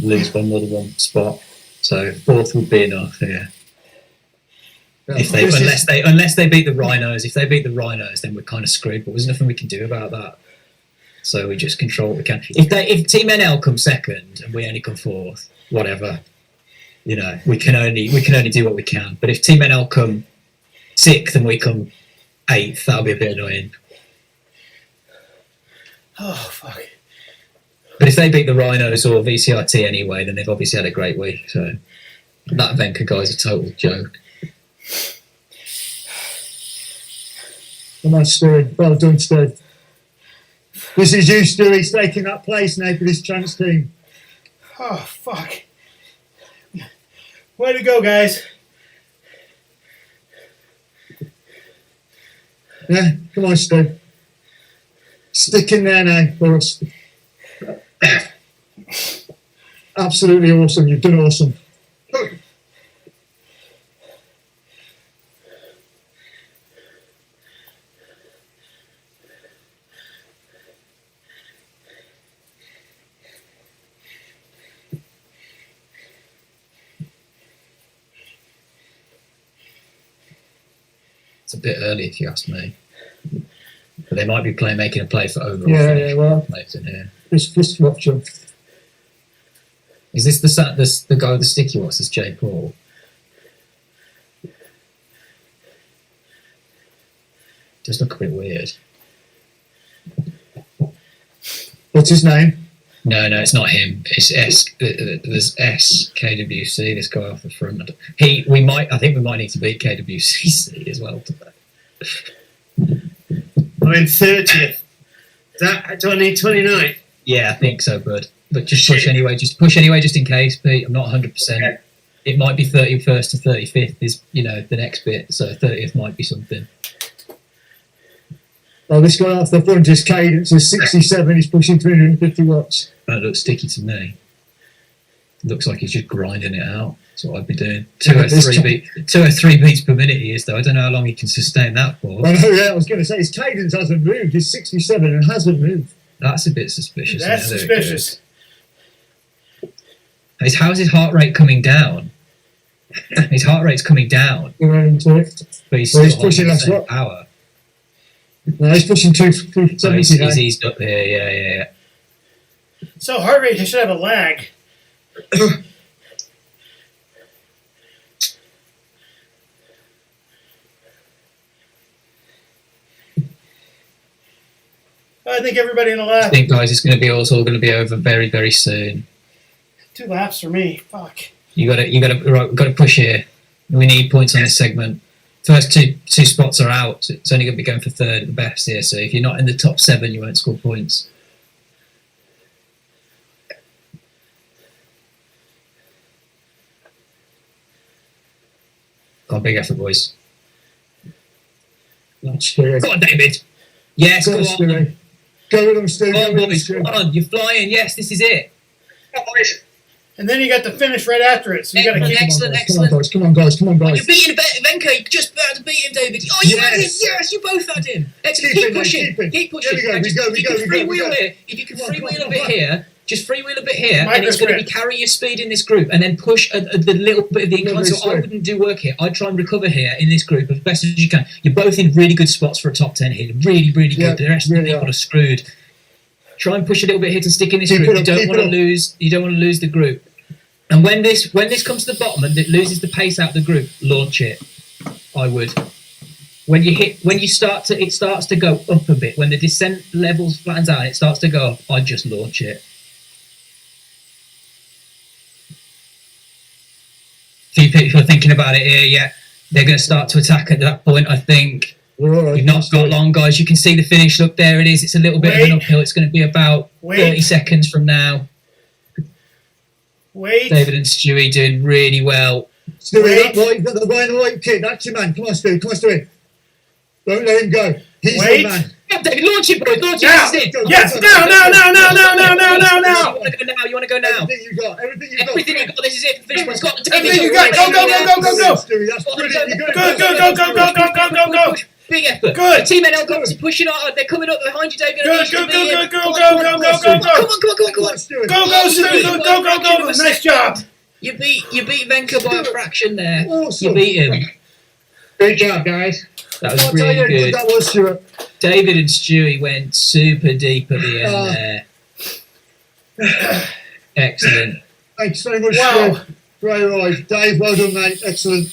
S2: lose by more than 1 spot. So fourth would be enough here. Unless they beat the Rhinos. If they beat the Rhinos, then we're kind of screwed. But there's nothing we can do about that. So we just control what we can. If Team NL comes second and we only come fourth, whatever, we can only do what we can. But if Team NL come 6th and we come 8th, that'll be a bit annoying.
S4: Oh, fuck.
S2: But if they beat the Rhinos or VCRT anyway, then they've obviously had a great week. So that Venka guy's a total joke.
S5: Come on, Stuart. Well done, Stuart. This is you, Stuart. He's taking that place now for this chance team.
S4: Oh, fuck. Way to go, guys.
S5: Yeah, come on, Stu. Stick in there now for us. Absolutely awesome. You've done awesome.
S2: It's a bit early if you ask me. But they might be making a play for overall.
S5: Yeah, well,
S2: in here.
S5: just watch them.
S2: Is this the guy with the sticky watch? This Jay Paul? Does look a bit weird.
S5: What's his name?
S2: No, it's not him. It's S. There's KWC. This guy off the front. I think we might need to beat KWCC as well today.
S6: I'm in 30th. Do I need 29?
S2: Yeah, I think so, bud. But just push anyway. Just in case, Pete. I'm not 100%.
S6: Okay.
S2: It might be 31st to 35th is the next bit. So 30th might be something.
S5: Oh, this guy off the front, his cadence is 67. He's pushing 350 watts.
S2: That looks sticky to me. Looks like he's just grinding it out. That's what I'd be doing. 203 beats per minute he is, though. I don't know how long he can sustain that for.
S5: I know, yeah, I was going to say his cadence hasn't moved. He's 67 and hasn't moved.
S2: That's a bit suspicious.
S4: That's suspicious.
S2: How's his heart rate coming down? His heart rate's coming down,
S5: Into it.
S2: but he's still
S5: He's pushing
S2: the
S5: us
S2: same
S5: up.
S2: power.
S5: No, he's pushing 270
S2: So
S5: now.
S2: he's eased up here. Yeah.
S4: So heart rate should have a lag. I think everybody in the
S2: I
S4: lap.
S2: think, guys, it's all going to be over very, very soon.
S4: 2 laps for me. Fuck.
S2: We've got to push here. We need points on this segment. First two spots are out. So it's only going to be going for third at the best here. So if you're not in the top 7, you won't score points. Come on, big effort, boys.
S5: That's good.
S2: Go on, David. Yes, go on.
S5: Go with him, Stu.
S2: Come on, boys. Come on, you're flying. Yes, this is it.
S4: And then you got the finish right after it. So you got to keep.
S2: Excellent.
S5: Come on, guys.
S2: Oh, you're beating Venko. You're just about to beat him, David. Oh, you had him. Yes, you both had him. Excellent. Keep pushing. Keep pushing.
S5: Here we go.
S2: If you can freewheel here, if you can freewheel a bit here, just freewheel a bit here, and it's going to be carry your speed in this group, and then push the little bit of the incline. So I wouldn't do work here. I'd try and recover here in this group as best as you can. You're both in really good spots for a top 10 here. Really, really good. The rest of the people are screwed. Try and push a little bit here to stick in this group. You don't want to lose. You don't want to lose the group. And when this comes to the bottom and it loses the pace out of the group, launch it. I would. It starts to go up a bit. When the descent levels flattens out, it starts to go up. I'd just launch it. A few people are thinking about it here. Yeah, they're going to start to attack at that point. I think. You've not got long, guys. You can see the finish. Look, there it is. It's a little bit of an uphill. It's going to be about 30 seconds from now. David and Stewie doing really well.
S5: Stewie, you've got the right kick. That's your man. Come on, Stewie. Come on, Stewie. Don't let him go. He's the man.
S2: Yeah, David, launch it, boy. Launch it.
S4: Yes, no.
S2: You want to go now.
S5: Everything you got.
S2: Everything you got. This is it. Finish one's got.
S4: Everything you got. Go.
S5: Stewie, that's brilliant.
S4: Go.
S2: Big effort.
S4: Good.
S2: Team NL guys are pushing on. They're coming up behind you, David.
S4: Go.
S2: Come on.
S4: Go. Nice job.
S2: You beat Venka by a fraction there.
S5: Awesome.
S2: You beat him.
S6: Great job, guys.
S2: That was really good.
S5: That was Stuart.
S2: David and Stewie went super deep at the end there. Excellent.
S5: Thanks very much,
S4: Wow.
S5: Stuart. Great ride. Dave, well done, mate. Excellent.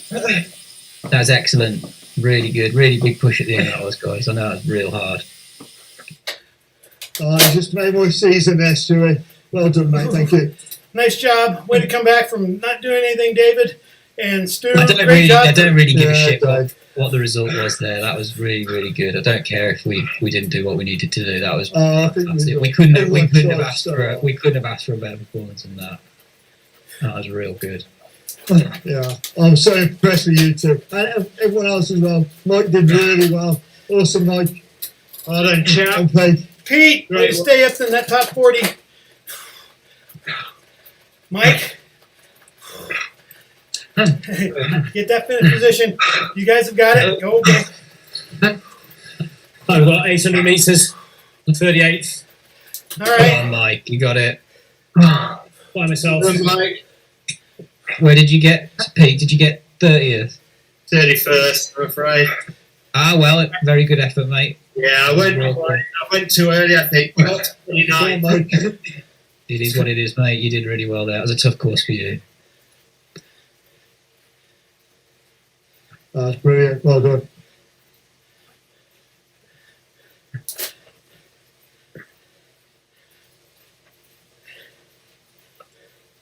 S2: That was excellent. Really good. Really big push at the end, that was, guys. I know it was real hard.
S5: Just made my season there, Stuart. Well done, mate. Thank you.
S4: Nice job. Way to come back from not doing anything, David. And Stu,
S2: I don't really give a shit
S5: Dave.
S2: what the result was there. That was really, really good. I don't care if we didn't do what we needed to do. That was
S5: I think
S2: we couldn't have asked for a better performance than that. That was real good.
S5: Yeah, I'm so impressed with you two. And everyone else as well. Mike did really well. Awesome, Mike.
S6: I don't chat.
S5: And Pete.
S4: Pete, way to stay up in that top 40. Mike, get that finish position. You guys have got it. Go.
S7: I've got 800 metres on 38th
S4: All
S2: Come
S4: right.
S2: on, Mike, you got it.
S7: by myself.
S6: Mike,
S2: Where did you get, Pete? Did you get 30th?
S6: 31st, I'm afraid.
S2: Ah, well, very good effort, mate.
S6: Yeah, I went too early, I think. Not 29.
S5: Mike.
S2: It is what it is, mate. You did really well there. It was a tough course for you.
S5: That's brilliant. Well done.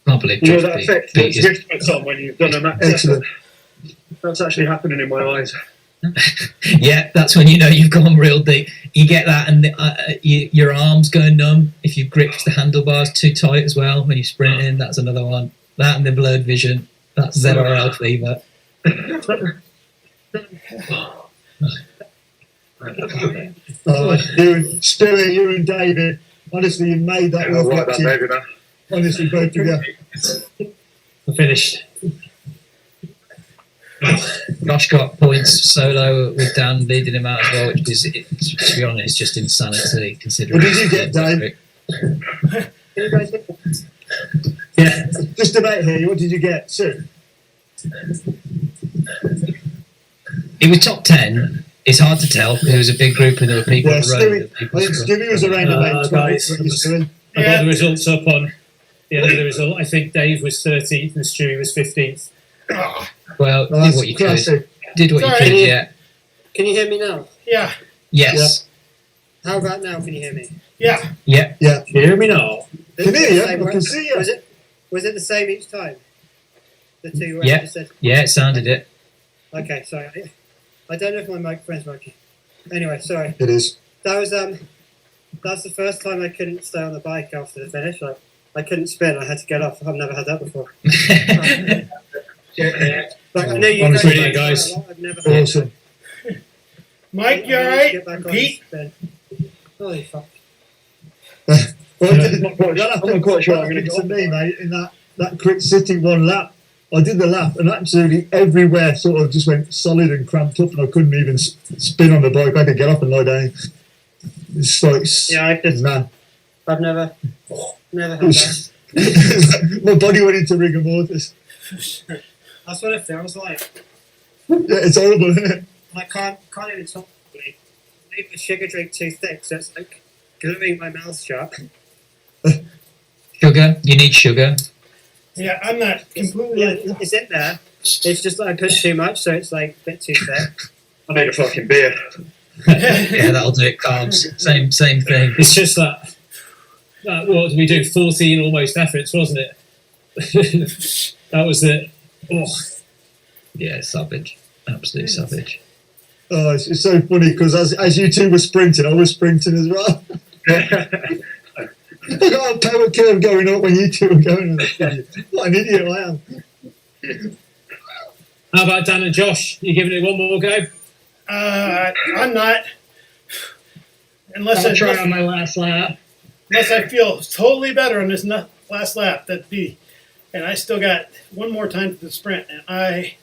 S2: Can't believe
S6: You know
S2: Josh
S6: that
S2: beat-
S6: effect
S2: beat
S6: that's
S2: his-
S6: different on when you've done a max
S5: Excellent.
S6: effort. That's actually happening in my eyes.
S2: Yeah, that's when you know you've gone real deep. You get that, and your arms go numb if you grip the handlebars too tight as well when you're sprinting. That's another one. That and the blurred vision. That's ZRL fever.
S5: Stewie, you and David, honestly, you made that
S6: I'll
S5: work.
S6: write that maybe now.
S5: Honestly, both of you.
S7: I finished.
S2: Josh got points solo with Dan leading him out as well, which is, to be honest, just insanity considering.
S5: What did you get, Dave?
S7: Yeah.
S5: Just about here, what did you get? Sue?
S2: It was top 10. It's hard to tell. There was a big group and there were people
S5: Yeah,
S2: on the road.
S5: Stewie,
S2: that people
S5: I think
S2: screwed.
S5: Stewie was around about 12.
S7: Guys,
S5: What he's doing.
S7: I got the results up on the end of the result. I think Dave was 13th and Stewie was 15th.
S2: Well,
S5: Oh,
S2: did
S5: that's
S2: what you could.
S5: classic.
S2: Did what you
S4: Sorry.
S2: could, yeah.
S8: Can you hear me now?
S4: Yeah.
S2: Yes.
S8: How about now? Can you hear me?
S4: Yeah.
S2: Yeah.
S5: Yeah.
S7: You hear me now?
S5: Can hear you.
S8: Same
S5: I can see you.
S8: Was it the same each time? The two where
S2: Yeah.
S8: you just said,
S2: Yeah, it sounded it.
S8: okay, sorry. I don't know if my microphone's working. Anyway, sorry.
S5: It is.
S8: That's the first time I couldn't stay on the bike after the finish. Like, I couldn't spin. I had to get off. I've never had that before. Like, I know you
S7: Honestly,
S8: guys,
S7: guys.
S8: a lot. I've never had
S5: Awesome.
S4: Mike, you all
S8: I managed to
S4: right?
S8: get back on
S4: Pete?
S8: and spin. Holy fuck.
S5: Well,
S6: I'm not quite sure I'm going to
S5: to
S6: go.
S5: me, mate, in that quick city one lap. I did the lap, and absolutely everywhere sort of just went solid and cramped up, and I couldn't even spin on the bike. I had to get up and lie down. It's like,
S8: Yeah, I've never had that.
S5: my body went into rigor mortis.
S8: That's what it feels like.
S5: Yeah, it's horrible, isn't it?
S8: I can't even talk. I made the sugar drink too thick, so it's like gluing my mouth shut.
S2: Sugar. You need sugar.
S4: Yeah, I'm not completely.
S8: Yeah, it's in there. It's just that I put too much, so it's like a bit too thick.
S6: I need a fucking beer.
S2: Yeah, that'll do it. Carbs. Same thing.
S7: It's just that what did we do? 14 almost efforts, wasn't it? That was it. Oh,
S2: Yeah, savage. Absolutely savage.
S5: Oh, it's so funny because as you two were sprinting, I was sprinting as well. I got a power curve going up when you two were going. What an idiot I am.
S7: how about Dan and Josh? You giving it one more go?
S4: I'm not. Unless
S3: I'll try
S4: I,
S3: on my last lap.
S4: unless I feel totally better on this last lap, that'd be. And I still got one more time to the sprint, and I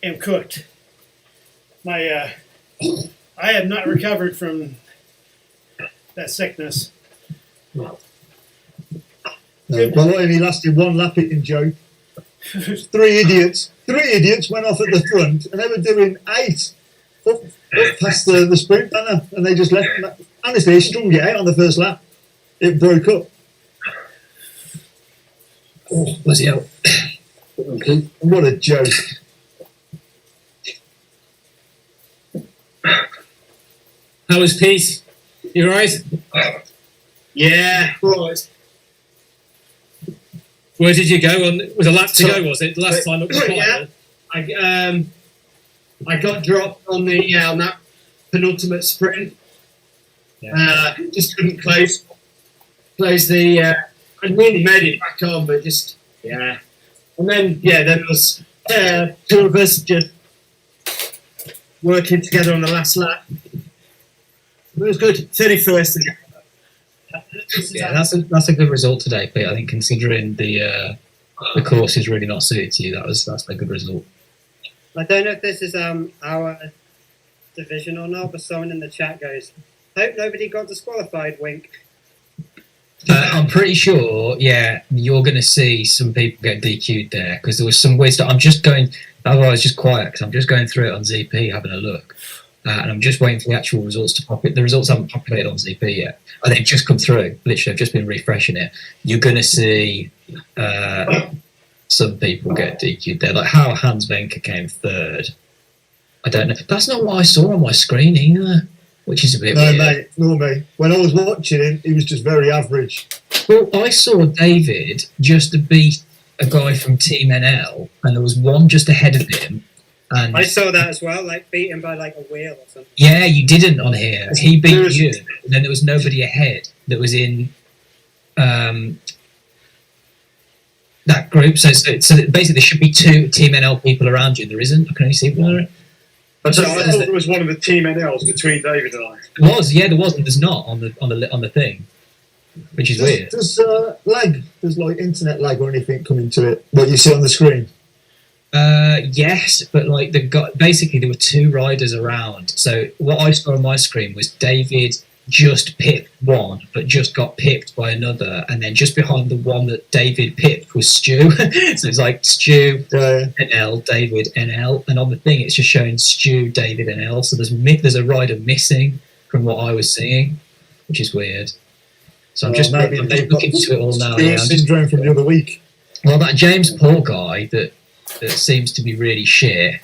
S4: am cooked. I have not recovered from that sickness.
S5: No, well, it only lasted one lap, it in Joe. Three idiots went off at the front, and they were doing 8 up past the sprint banner, and they just left. Honestly, they strung it out on the first lap. It broke up.
S2: Oh, was he out?
S5: What a joke.
S7: How was Pete? You right?
S6: Yeah.
S7: Where did you go? Was a lap to go? Was it the last time up the
S6: Yeah. I got dropped on on that penultimate sprint. Just couldn't close the. I nearly made it back on, but just And then, then there was two of us just working together on the last lap. It was good. 31st.
S2: Yeah, that's a good result today, Pete. I think considering the course is really not suited to you, that's a good result.
S8: I don't know if this is our division or not, but someone in the chat goes, "Hope nobody got disqualified." Wink.
S2: I'm pretty sure, you're going to see some people get DQ'd there because there was some weird stuff. Otherwise just quiet because I'm just going through it on ZP, having a look. And I'm just waiting for the actual results to pop. The results haven't populated on ZP yet. And they've just come through. Literally, I've just been refreshing it. You're going to see some people get DQ'd there. Like how Hans Venker came third. I don't know. That's not what I saw on my screen either, which is a bit weird.
S5: No, mate. When I was watching him, he was just very average.
S2: Well, I saw David just beat a guy from Team NL, and there was one just ahead of him. And
S8: I saw that as well, like beaten by like a wheel or something.
S2: Yeah, you didn't on here. He beat you, and then there was nobody ahead that was in that group. So basically, there should be two Team NL people around you. There isn't. I can only see one.
S6: I thought there was one of the Team NLs between David and I.
S2: There was, there was, and there's not on the thing, which is weird.
S5: There's lag. There's like internet lag or anything coming to it. What you see on the screen.
S2: Yes, but like basically there were two riders around. So what I saw on my screen was David just pipped one, but just got pipped by another, and then just behind the one that David pipped was Stu. So it's like Stu NL, David NL, and on the thing it's just showing Stu, David NL. So there's a rider missing from what I was seeing, which is weird. So I'm just looking into it all now. Yeah,
S5: syndrome from the other week.
S2: Well, that James Paul guy that seems to be really shit,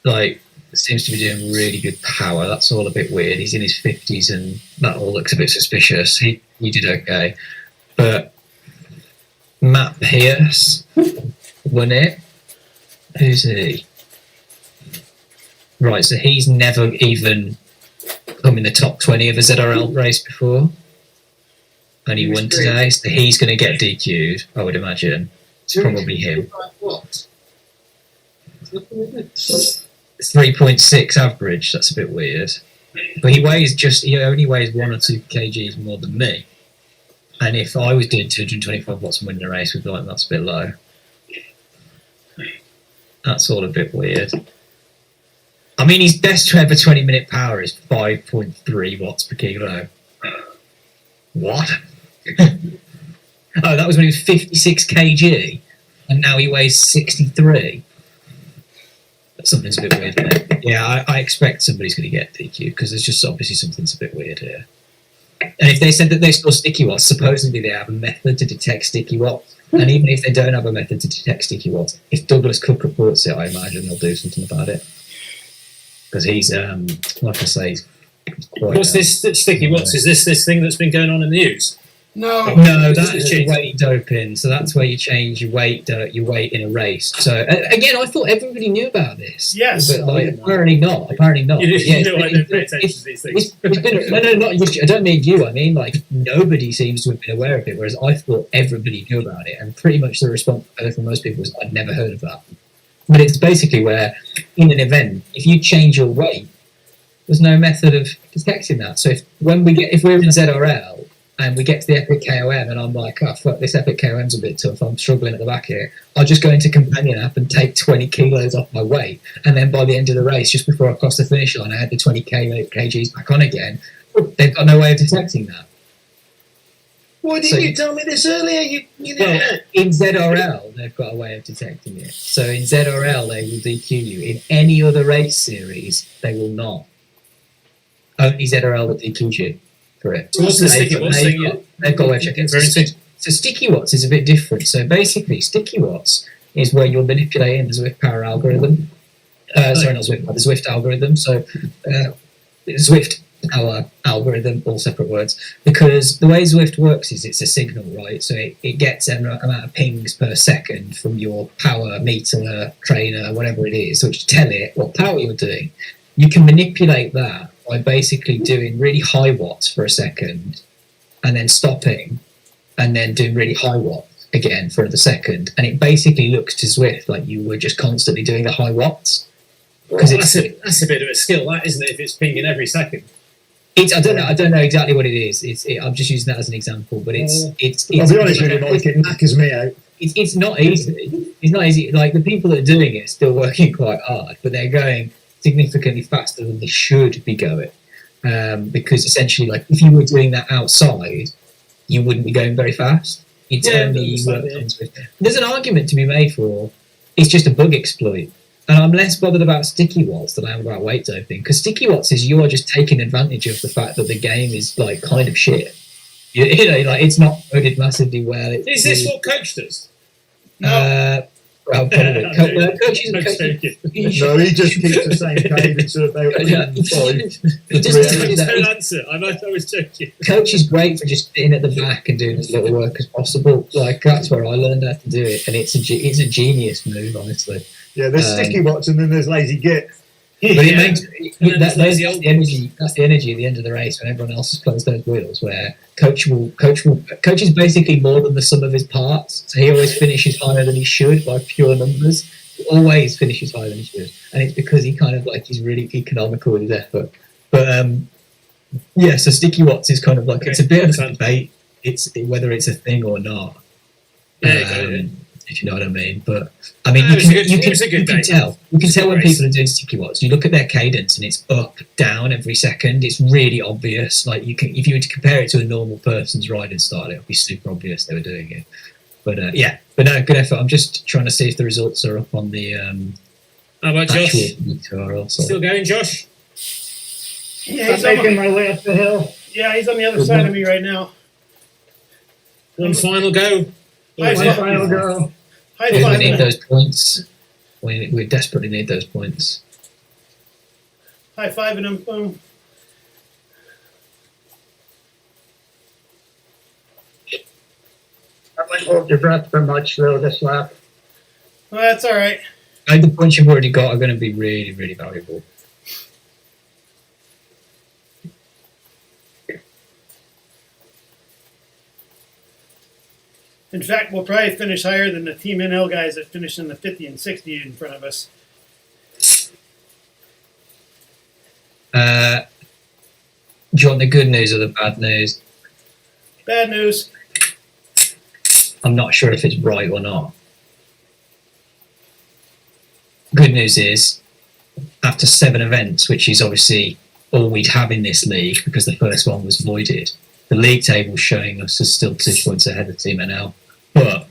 S2: like seems to be doing really good power. That's all a bit weird. He's in his 50s and that all looks a bit suspicious. He did okay, but Matt Pierce won it. Who's he? Right, so he's never even come in the top 20 of a ZRL race before, and he won today, so he's going to get DQ'd, I would imagine. It's probably him.
S5: What?
S2: 3.6 average. That's a bit weird. But he only weighs 1 or 2 kgs more than me. And if I was doing 225 watts and winning a race, we'd be like, that's a bit low. That's all a bit weird. I mean, his best ever 20-minute power is 5.3 watts per kilo. What? Oh, that was when he was 56 kg, and now he weighs 63. Something's a bit weird there. Yeah, I expect somebody's going to get DQ because there's just obviously something's a bit weird here. And if they said that they store sticky watts, supposedly they have a method to detect sticky watts. And even if they don't have a method to detect sticky watts, if Douglas Cook reports it, I imagine they'll do something about it. Because he's, like I say, he's quite...
S7: What's this sticky watts? Is this thing that's been going on in the news?
S4: No,
S2: that is weight doping. So that's where you change your weight in a race. So again, I thought everybody knew about this.
S4: Yes,
S2: but like, apparently not.
S7: You know I don't pay attention to these things.
S2: Not you. I don't mean you. I mean like nobody seems to have been aware of it. Whereas I thought everybody knew about it, and pretty much the response from most people was, "I'd never heard of that." But it's basically where in an event, if you change your weight, there's no method of detecting that. So if we're in ZRL. And we get to the Epic KOM, and I'm like, oh, fuck, this Epic KOM's a bit tough. I'm struggling at the back here. I'll just go into Companion app and take 20 kilos off my weight. And then by the end of the race, just before I crossed the finish line, I had the 20 kgs back on again. They've got no way of detecting that.
S5: Why didn't you tell me this earlier?
S2: Well, in ZRL, they've got a way of detecting it. So in ZRL, they will DQ you. In any other race series, they will not. Only ZRL will DQ you. Correct.
S7: So what's the sticky watts thing?
S2: They've got a way of checking it. So sticky watts is a bit different. So basically, sticky watts is where you're manipulating the Zwift power algorithm. Sorry, not Zwift, the Zwift algorithm. So Zwift power algorithm, all separate words. Because the way Zwift works is it's a signal, right? So it gets an amount of pings per second from your power meter, trainer, whatever it is, which tell it what power you're doing. You can manipulate that by basically doing really high watts for a second and then stopping and then doing really high watts. again for the second, and it basically looks to Zwift like you were just constantly doing the high watts. Because
S7: that's a bit of a skill, that isn't it? If it's pinging every second.
S2: I don't know exactly what it is. I'm just using that as an example, but it's.
S5: I'll be honest with you, Mike. It knackers me out.
S2: It's not easy. It's not easy. Like the people that are doing it are still working quite hard, but they're going significantly faster than they should be going. Because essentially, like if you were doing that outside, you wouldn't be going very fast. It's only there's an argument to be made for it's just a bug exploit. And I'm less bothered about sticky watts than I am about weight doping, because sticky watts is you are just taking advantage of the fact that the game is like kind of shit. You know, like it's not coded massively well.
S7: Is this what coach does?
S2: Well, probably. Coaches.
S5: No, he just keeps the same cadence of about 5.
S7: Don't answer. I was joking.
S2: Coach is great for just sitting at the back and doing as little work as possible. Like that's where I learned how to do it, and it's a genius move, honestly.
S5: Yeah, there's sticky watts and then there's lazy git.
S2: But it makes that's the energy. That's the energy at the end of the race when everyone else has closed those wheels. Where coach is basically more than the sum of his parts. So he always finishes higher than he should by pure numbers. He always finishes higher than he should, and it's because he kind of like he's really economical with his effort. But so sticky watts is kind of like it's a bit of a debate. It's whether it's a thing or not. If you know what I mean. But I mean, you can tell when people are doing sticky watts. You look at their cadence and it's up, down every second. It's really obvious. Like you can, if you were to compare it to a normal person's riding style, it would be super obvious they were doing it. But but no, good effort. I'm just trying to see if the results are up on the.
S7: How about Josh?
S2: ZRL.
S7: Still going, Josh?
S4: Yeah,
S3: I'm making my way up the hill.
S4: Yeah, he's on the other side of me right now.
S7: One final go.
S4: High
S3: Final go.
S2: We need those points. We desperately need those points.
S4: High fiving him. Boom.
S3: I wouldn't hold your breath for much though this lap.
S4: Well, that's all right.
S2: The points you've already got are going to be really, really valuable.
S4: In fact, we'll probably finish higher than the Team NL guys that finished in the 50 and 60 in front of us.
S2: Do you want the good news or the bad news?
S4: Bad news.
S2: I'm not sure if it's right or not. Good news is, after 7 events, which is obviously all we'd have in this league because the first one was voided, the league table is showing us as still 2 points ahead of Team NL. But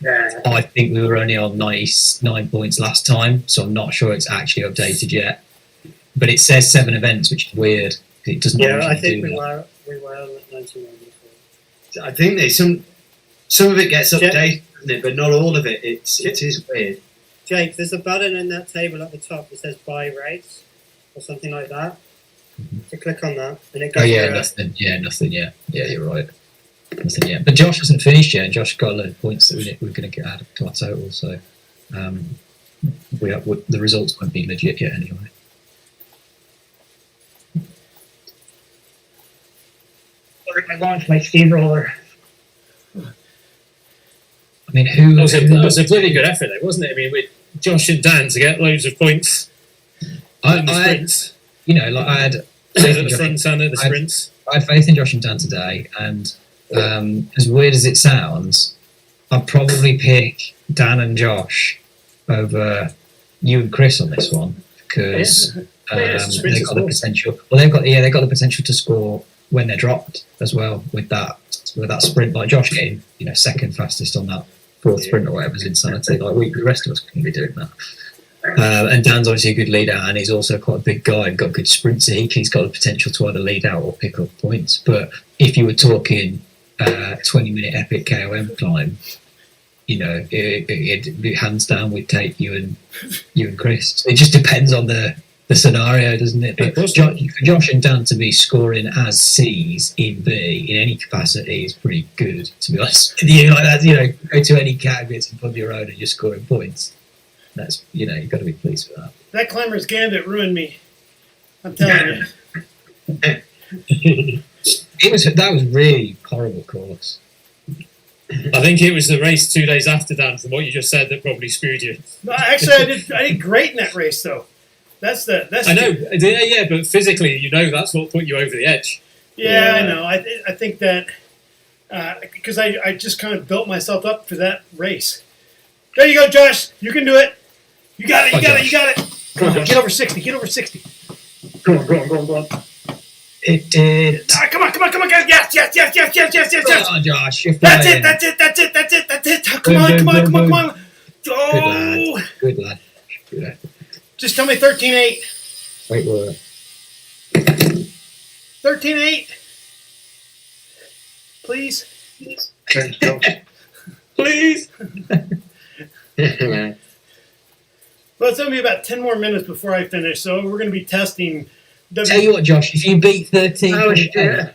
S2: I think we were only on 99 points last time, so I'm not sure it's actually updated yet. But it says 7 events, which is weird. It doesn't.
S8: Yeah, I think we were on 99 before.
S9: I think there's some of it gets updated, doesn't it? But not all of it. It is weird.
S8: Jake, there's a button in that table at the top that says buy race or something like that. So click on that and it goes
S2: nothing. Yeah, you're right. Nothing yet. But Josh hasn't finished yet, and Josh got a load of points that we're going to get added to our total. So the results won't be legit yet anyway.
S3: I launched my steamroller.
S2: I mean,
S7: That was a bloody good effort, though, wasn't it? I mean, with Josh and Dan to get loads of points.
S2: I had faith in
S7: the front and at the sprints.
S2: I had faith in Josh and Dan today, and as weird as it sounds, I'd probably pick Dan and Josh over you and Chris on this one because they've got the potential. Well, they've got the potential to score when they're dropped as well with that sprint. Like Josh getting second fastest on that 4th sprint or whatever is insanity. Like the rest of us couldn't be doing that. And Dan's obviously a good leader, and he's also quite a big guy and got good sprints. He's got the potential to either lead out or pick up points. But if you were talking 20-minute epic KOM climb, it hands down we'd take you and Chris. It just depends on the scenario, doesn't it? But for Josh and Dan to be scoring as C's in B in any capacity is pretty good, to be honest with you. Like that, go to any category that's above your own and you're scoring points. That's you've got to be pleased with that.
S4: That climber's gambit ruined me. I'm telling you.
S2: That was really horrible course.
S7: I think it was the race 2 days after, Dan, from what you just said, that probably screwed you.
S4: No, actually, I did great in that race though. That's
S7: I know, yeah, but physically, that's what put you over the edge.
S4: Yeah, I know. I think that because I just kind of built myself up for that race. There you go, Josh. You can do it. You got it. You got it. You got it. Come on, get over 60. Get over 60.
S6: Go on.
S2: It did.
S4: Come on, guys. Yes.
S2: Come on, Josh. You're
S4: That's
S2: flying.
S4: it. Come on. Oh.
S2: Good lad.
S4: Just tell me 13.8.
S2: Great work.
S4: 13.8. Please.
S6: Thanks, Josh.
S7: Please.
S4: Well, it's going to be about 10 more minutes before I finish, so we're going to be testing.
S2: Tell you what, Josh, if you beat 13,
S3: Oh, shit.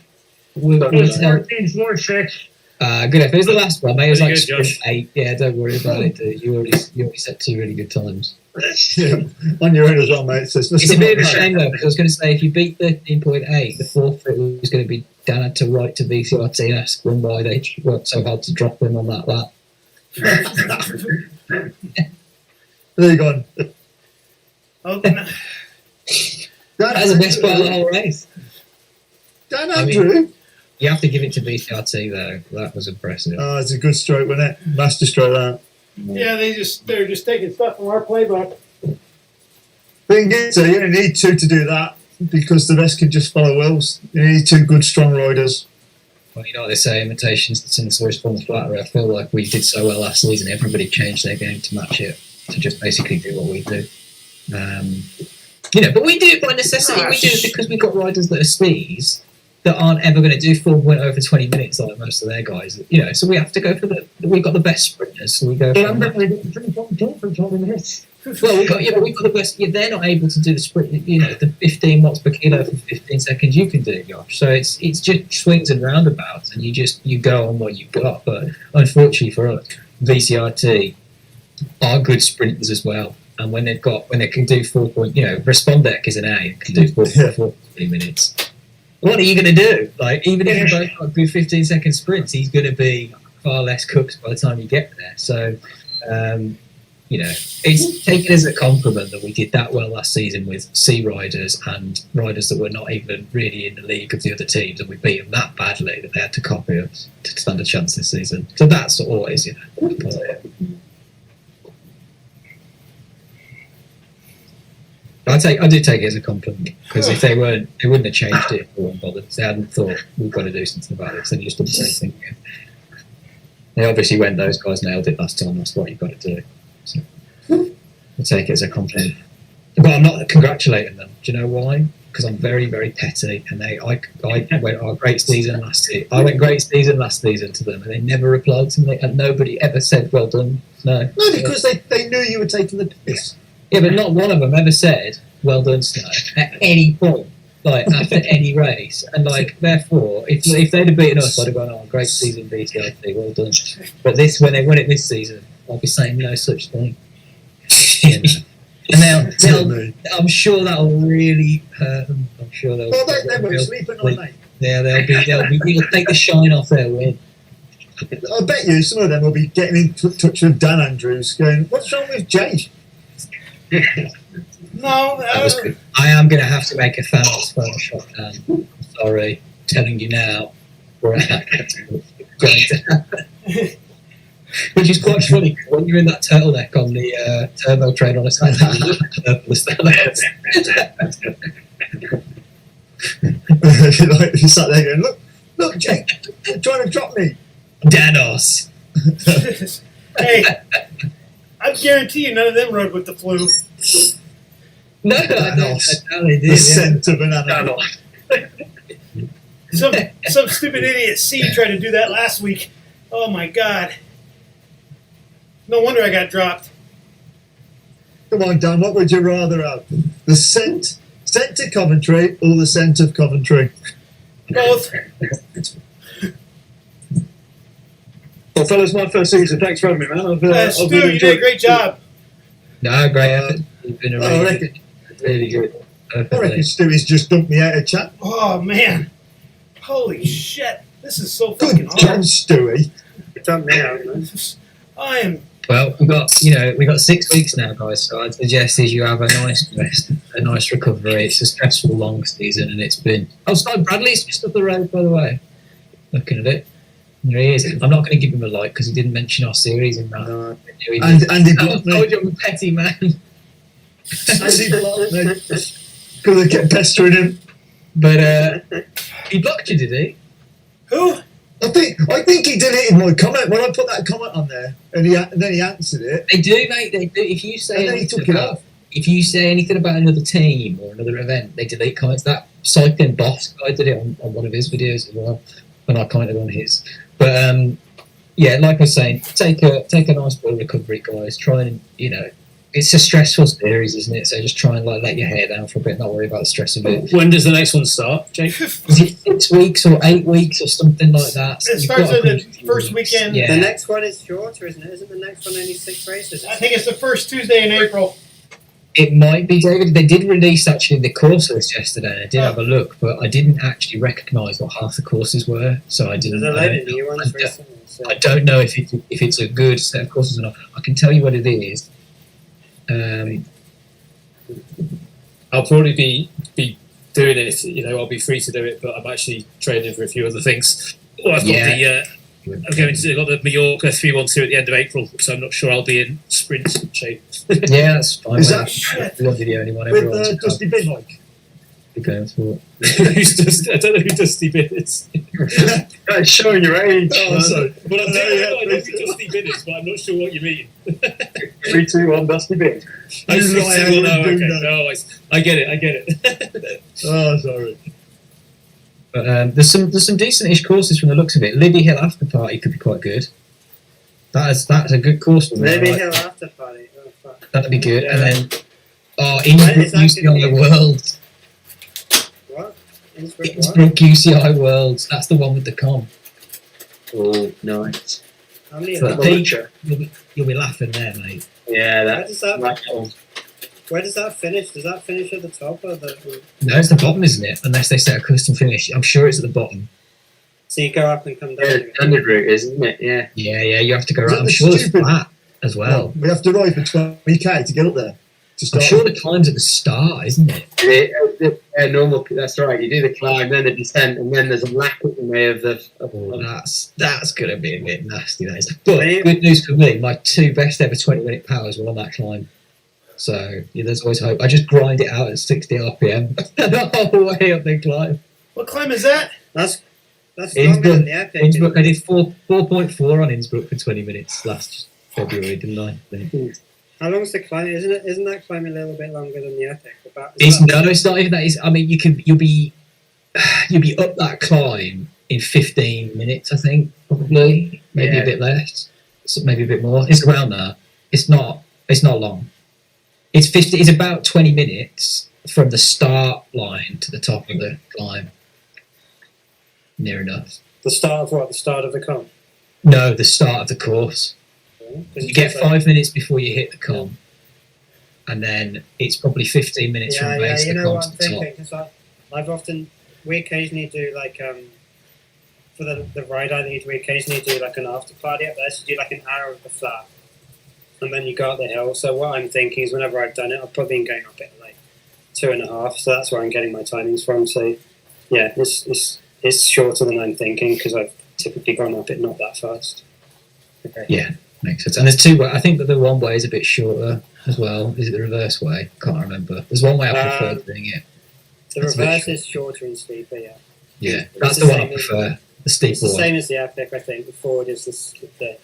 S2: we'll tell.
S3: 14.46.
S2: Good. If it was the last one, mate, it was
S7: Pretty
S2: like
S7: good,
S2: sprint 8. Yeah, don't worry about it, dude. You already set 2 really good times.
S5: Yeah, on your own as well, mate. So
S2: It's a bit of a shame, though, because I was going to say, if you beat 13.8, the forfeit was going to be Dan had to write to VCRT and ask them why they worked so hard to drop him on that lap.
S5: There you go.
S4: Oh, no.
S2: That's the best part of the whole race.
S5: Dan
S2: I
S5: Andrew.
S2: You have to give it to VCRT, though. That was impressive.
S5: Oh, it's a good stroke, wasn't it? Master stroke, that.
S4: Yeah, they're just taking stuff from our playbook.
S5: Thing is, you only need 2 to do that because the rest can just follow Wills. You need 2 good, strong riders.
S2: Well, you know what they say, imitations since the response flattery. I feel like we did so well last season, everybody changed their game to match it, to just basically do what we do. But we do it by necessity. We do it because we've got riders that are speeds that aren't ever going to do 4 over 20 minutes like most of their guys. So we have to go for we've got the best sprinters, so we go for Well, we've got the best. They're not able to do the sprint. The 15 watts per kilo for 15 seconds you can do, Josh. So it's just swings and roundabouts, and you go on what you've got. But unfortunately for us, VCRT are good sprinters as well. And when they can do 4 Respondek is an A and can do 4 minutes. What are you going to do? Like, even if you both got good 15-second sprints, he's going to be far less cooked by the time you get there. So. It's taken as a compliment that we did that well last season with C riders and riders that were not even really in the league of the other teams, and we beat them that badly that they had to copy us to stand a chance this season. So that's always, I do take it as a compliment, because if they wouldn't have changed it if they weren't bothered. If they hadn't thought we've got to do something about it, so they just did the same thing again. They obviously went, those guys nailed it last time, that's what you've got to do. So I take it as a compliment, but I'm not congratulating them. Do you know why? Because I'm very, very petty, and I went great season last season. I went great season last season to them, and they never replied to me, and nobody ever said well done. No,
S5: because they knew you were taking the piss.
S2: Yeah, but not one of them ever said well done, Snow, at any point, like after any race, and therefore, if they'd have beaten us, I'd have gone, oh, great season, VTLT, well done. But when they win it this season, I'll be saying no such thing. And I'm sure that'll really hurt them. I'm sure they'll.
S5: Well, they won't sleep at night.
S2: Yeah, it'll take the shine off their win.
S5: I bet you some of them will be getting in touch with Dan Andrews, going, "What's wrong with Jay?"
S4: No,
S2: I am going to have to make a famous Photoshop, Dan. Sorry, telling you now. Going to happen. Which is quite funny, when you're in that turtleneck on the turbo train on a Saturday, you look at the
S5: You sat there going, look, Jake, you're trying to drop me.
S2: Danos.
S4: Hey, I guarantee you none of them rode with the flu.
S2: No, I don't.
S5: The scent of an animal.
S4: Some stupid idiot C tried to do that last week. Oh my God. No wonder I got dropped.
S5: Come on, Dan, what would you rather have? The scent to Coventry or the scent of Coventry?
S4: Both.
S6: Well, fellas, my first season. Thanks for having me, man.
S4: Stu, you did a great job.
S2: No, great effort. You've been really good.
S5: I reckon Stewie's just dumped me out of chat.
S4: Oh, man. Holy shit. This is so
S5: Good
S4: fucking
S5: job,
S4: hard.
S5: Stewie.
S8: Don't me out, man.
S4: I am.
S2: Well, we've got 6 weeks now, guys. So I'd suggest is you have a nice rest, a nice recovery. It's a stressful long season, and it's been. Oh, Scott Bradley's just up the road, by the way. Looking at it, there he is. I'm not going to give him a like because he didn't mention our series in that.
S8: No.
S5: And he blocked me.
S2: I told you I'm a petty man.
S5: And he blocked me. Because I kept pestering him.
S2: But he blocked you, did he?
S4: Who?
S5: I think he deleted my comment when I put that comment on there, and then he answered it.
S2: They do, mate. They do. If you say
S5: And then he
S2: anything
S5: took it
S2: about,
S5: off.
S2: if you say anything about another team or another event, they delete comments. That cycling boss guy did it on one of his videos as well, when I commented on his. But yeah, like I was saying, take a nice bit of recovery, guys. Try and it's a stressful series, isn't it? So just try and let your hair down for a bit, not worry about the stress of it.
S7: When does the next one start, Jake?
S2: Is it 6 weeks or 8 weeks or something like that? So
S4: It
S2: you've
S4: starts
S2: got
S4: at
S2: a
S4: the
S2: good
S4: first
S2: few
S4: weekend.
S2: weeks.
S8: The
S2: Yeah.
S8: next one is shorter, isn't it? Isn't the next one only 6 races?
S4: I think it's the first Tuesday in April.
S2: It might be, David. They did release actually the course list yesterday. I did have a look, but I didn't actually recognise what half the courses were, so I didn't.
S8: There's a
S2: I
S8: load
S2: don't
S8: of new
S2: know.
S8: ones recently. So.
S2: I don't know if it's a good set of courses or not. I can tell you what it is.
S7: I'll probably be doing it. I'll be free to do it, but I'm actually training for a few other things. Well, I've got I'm going to got the Mallorca 312 at the end of April, so I'm not sure I'll be in sprint shape.
S2: Yeah, that's fine.
S5: Is
S2: mate.
S5: that shit?
S2: We don't video anyone.
S5: With
S2: Everyone's
S5: Dusty Bin like.
S2: going for
S7: Who's Dusty? I don't know who Dusty Bin is.
S9: That's showing your age.
S5: Oh, sorry.
S7: Well, I
S5: No,
S7: know who Dusty Bin is, but I'm not sure what you mean.
S9: 3, 2, 1, Dusty Bin.
S7: I
S5: You
S7: see,
S5: lie,
S7: well,
S5: I
S7: no,
S5: wouldn't do
S7: okay.
S5: that.
S7: No, I get it.
S5: Oh, sorry.
S2: But there's some decent-ish courses from the looks of it. Libby Hill After Party could be quite good. That's a good course for me.
S8: Maybe
S2: I like-
S8: he'll after party. Oh, fuck.
S2: That'd be good.
S7: Yeah.
S2: And then
S8: When
S2: Innsbruck
S8: is that gonna
S2: UCI
S8: be?
S2: World.
S8: What? Innsbruck what?
S2: Innsbruck UCI Worlds. That's the one with the com.
S9: Oh, nice.
S8: How many
S2: So
S8: of
S2: the
S8: them?
S2: peak, you'll be laughing there, mate.
S9: Yeah,
S8: Where
S9: that's
S8: does that,
S9: like oh,
S8: where does that finish? Does that finish at the top or the...
S2: No, it's the bottom, isn't it? Unless they set a custom finish. I'm sure it's at the bottom.
S8: So you go up and come down
S9: yeah,
S8: again?
S9: standard route, isn't it? Yeah.
S2: Yeah, you have to go
S5: Is
S2: around.
S5: that
S2: I'm
S5: the
S2: sure it's
S5: stupid-
S2: flat as well.
S5: We have to ride for 20k to get up there. To
S2: I'm
S5: start.
S2: sure the climb's at the start, isn't it?
S9: Normal. That's right. You do the climb, then the descent, and then there's a lap at the way of the.
S2: Oh, that's going to be a bit nasty, that is. But
S8: Maybe-
S2: good news for me, my 2 best ever 20-minute powers were on that climb. So yeah, there's always hope. I just grind it out at 60 RPM the whole way up the climb.
S4: What climb is that?
S8: That's longer than the epic.
S2: Innsbruck, I did 4.4 on Innsbruck for 20 minutes last February, didn't I?
S8: How long's the climb? Isn't that climb a little bit longer than the epic?
S2: It's not even that. I mean, you'll be up that climb in 15 minutes, I think, probably, maybe
S9: Yeah.
S2: a bit less, maybe a bit more. It's around that. It's not long. It's about 20 minutes from the start line to the top of the climb. Near enough.
S3: The start of what? The start of the comp?
S2: No, the start of the course. You get 5 minutes before you hit the com, and then it's probably 15 minutes from base
S8: you
S2: to
S8: know
S2: com
S8: what
S2: to
S8: I'm
S2: the top.
S8: thinking? Because we occasionally do like for the ride I need, we occasionally do like an after party up there. So do like an hour of the flat, and then you go up the hill. So what I'm thinking is, whenever I've done it, I've probably been going up it like 2.5. So that's where I'm getting my timings from. So yeah, it's shorter than I'm thinking because I've typically gone up it not that fast. Okay.
S2: Yeah, makes sense. And there's two. I think that the one way is a bit shorter as well. Is it the reverse way? Can't remember. There's one way I prefer doing it.
S8: The
S2: That's a bit
S8: reverse
S2: short.
S8: is shorter and steeper. Yeah.
S2: Yeah,
S8: It's
S2: that's
S8: the
S2: the one I
S8: same as-
S2: prefer. The steeper
S8: It's the
S2: one.
S8: same as the epic, I think. The forward is the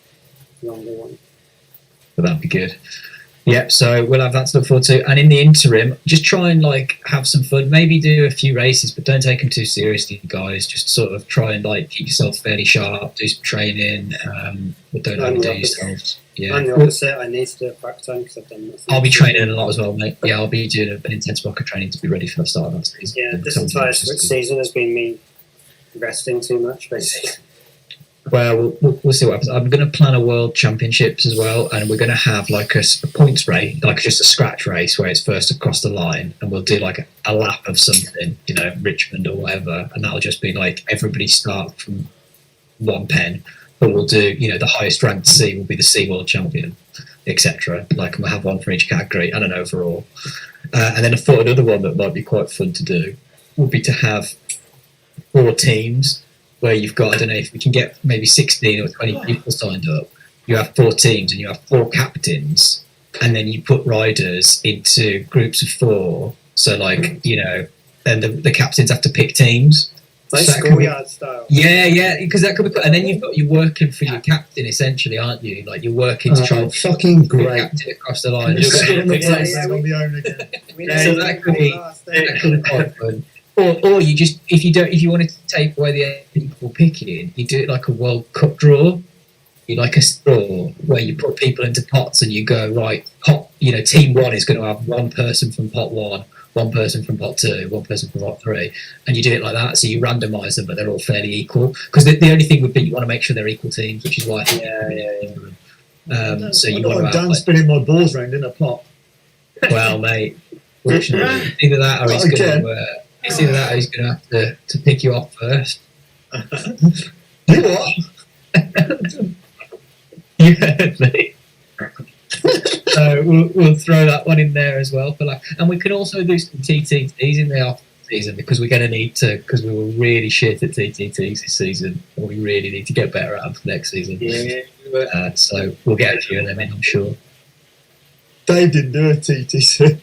S8: longer one.
S2: But that'd be good. Yep, so we'll have that to look forward to. And in the interim, just try and have some fun. Maybe do a few races, but don't take them too seriously, guys. Just sort of try and keep yourself fairly sharp, do some training, but don't
S8: I'm the
S2: overdo
S8: opposite.
S2: yourselves. Yeah.
S8: I'm the opposite. I need to do it back time because I've done nothing.
S2: I'll be training a lot as well, mate. Yeah, I'll be doing an intense block of training to be ready for the start of that season.
S8: Yeah, this
S2: Some-
S8: entire season has been me resting too much, basically.
S2: Well, we'll see what happens. I'm going to plan a World Championships as well, and we're going to have a points race, just a scratch race where it's first across the line, and we'll do a lap of something, Richmond or whatever, and that'll just be everybody start from one pen, but we'll do, the highest ranked C will be the C World Champion, etc. Like we'll have one for each category and an overall. And then I thought another one that might be quite fun to do would be to have 4 teams where you've got, I don't know if we can get maybe 16 or 20 people signed up. You have 4 teams and you have 4 captains, and then you put riders into groups of 4. So then the captains have to pick teams.
S8: Like
S2: So
S8: schoolyard style.
S2: yeah, because that could be. And then you're working for your captain essentially, aren't you? Like you're working to try and
S5: fucking
S2: get your
S5: great.
S2: captain across the line.
S7: You're
S2: So
S7: still
S5: On the
S7: picking
S5: place, on the own again.
S8: We
S2: Yeah, so
S8: know
S2: that
S8: we
S2: could be-
S8: last,
S2: that could be quite fun. Or you just if you wanted to take away the people picking, you do it like a World Cup draw. You like a straw where you put people into pots and you go right. Team 1 is going to have 1 person from pot 1, 1 person from pot 2, 1 person from pot 3, and you do it like that. So you randomise them, but they're all fairly equal. Because the only thing would be you want to make sure they're equal teams, which is why I think so you want to have
S5: Dan spinning my balls round in a pot.
S2: well, mate. Fortunately, either that or he's going to. It's either that or he's going to have to pick you up first.
S5: You what?
S2: You heard me. So we'll throw that one in there as well and we can also do some TTTs in the off season because we're going to need to, because we were really shit at TTTs this season and we really need to get better at them for next season. So we'll get a few of them in, I'm sure.
S5: Dave didn't do a TTC.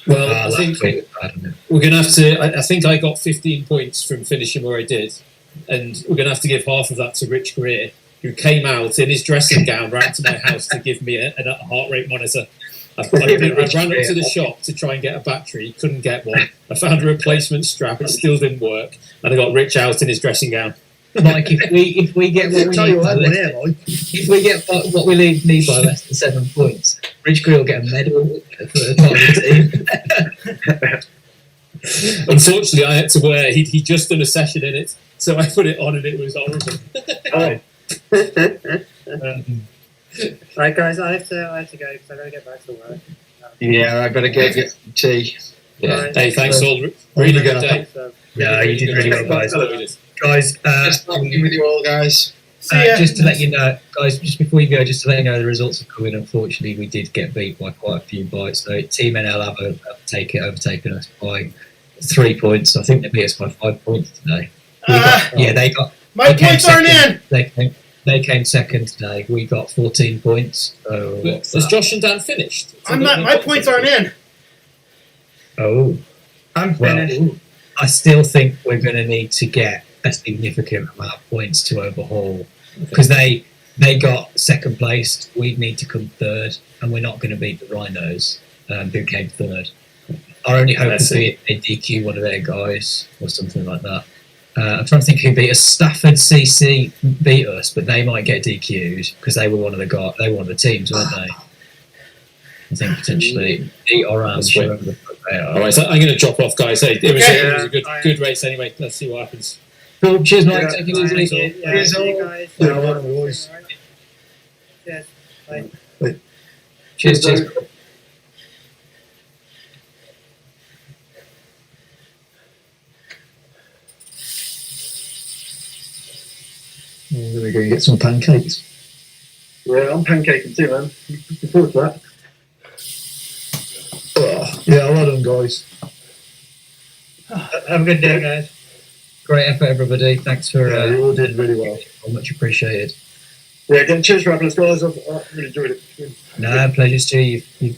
S7: Well, I think we're going to have to. I think I got 15 points from finishing where I did, and we're going to have to give half of that to Rich Greer, who came out in his dressing gown round to my house to give me a heart rate monitor. I ran up to the shop to try and get a battery, couldn't get one. I found a replacement strap, it still didn't work, and I got Rich out in his dressing gown.
S2: Mike, if we get what we need by if we get what we need by less than 7 points, Rich Greer will get a medal for the time of the team.
S7: Unfortunately, I had to wear. He'd just done a session in it, so I put it on, and it was horrible.
S8: Right, guys, I have to go because I got to get back to work.
S9: Yeah, I better go get some tea.
S7: Yeah.
S8: Right.
S7: Hey, thanks all. Really good day.
S8: So,
S2: Yeah, you did really well, guys. Guys,
S9: Just talking with you all, guys.
S2: just to let you know, guys, just before you go, just to let you know the results have come in. Unfortunately, we did get beat by quite a few bites. So Team NL have overtaken us by 3 points. I think they beat us by 5 points today. They got.
S4: My points aren't in.
S2: They came second today. We got 14 points. So
S7: Has Josh and Dan finished?
S4: I'm not. My points aren't in.
S2: Oh,
S8: I'm finished.
S2: well, I still think we're going to need to get a significant amount of points to overhaul because they got second place. We need to come third, and we're not going to beat the Rhinos, who came third. Our only hope would be a DQ one of their guys or something like that. I'm trying to think who beat us. Stafford CC beat us, but they might get DQ'd because they were one of the teams, weren't they? I think potentially Orange. Whoever the fuck they are.
S7: All right, so I'm going to drop off, guys. Hey, it was a good race anyway. Let's see what happens.
S2: Cool. Cheers, Mike. Take it easy.
S8: Yeah, see you guys.
S5: Yeah, I want to always.
S8: Cheers. Bye.
S2: Cheers.
S5: I'm going to go and get some pancakes.
S6: Yeah, I'm pancaking too, man. Looking forward to that.
S5: Yeah, well done, guys.
S8: Have a good day, guys.
S2: Great effort, everybody. Thanks for.
S5: You all did really well.
S2: Much appreciated.
S6: Yeah, again, cheers for having us, guys. I've really enjoyed it.
S2: No, pleasure, Stu. You've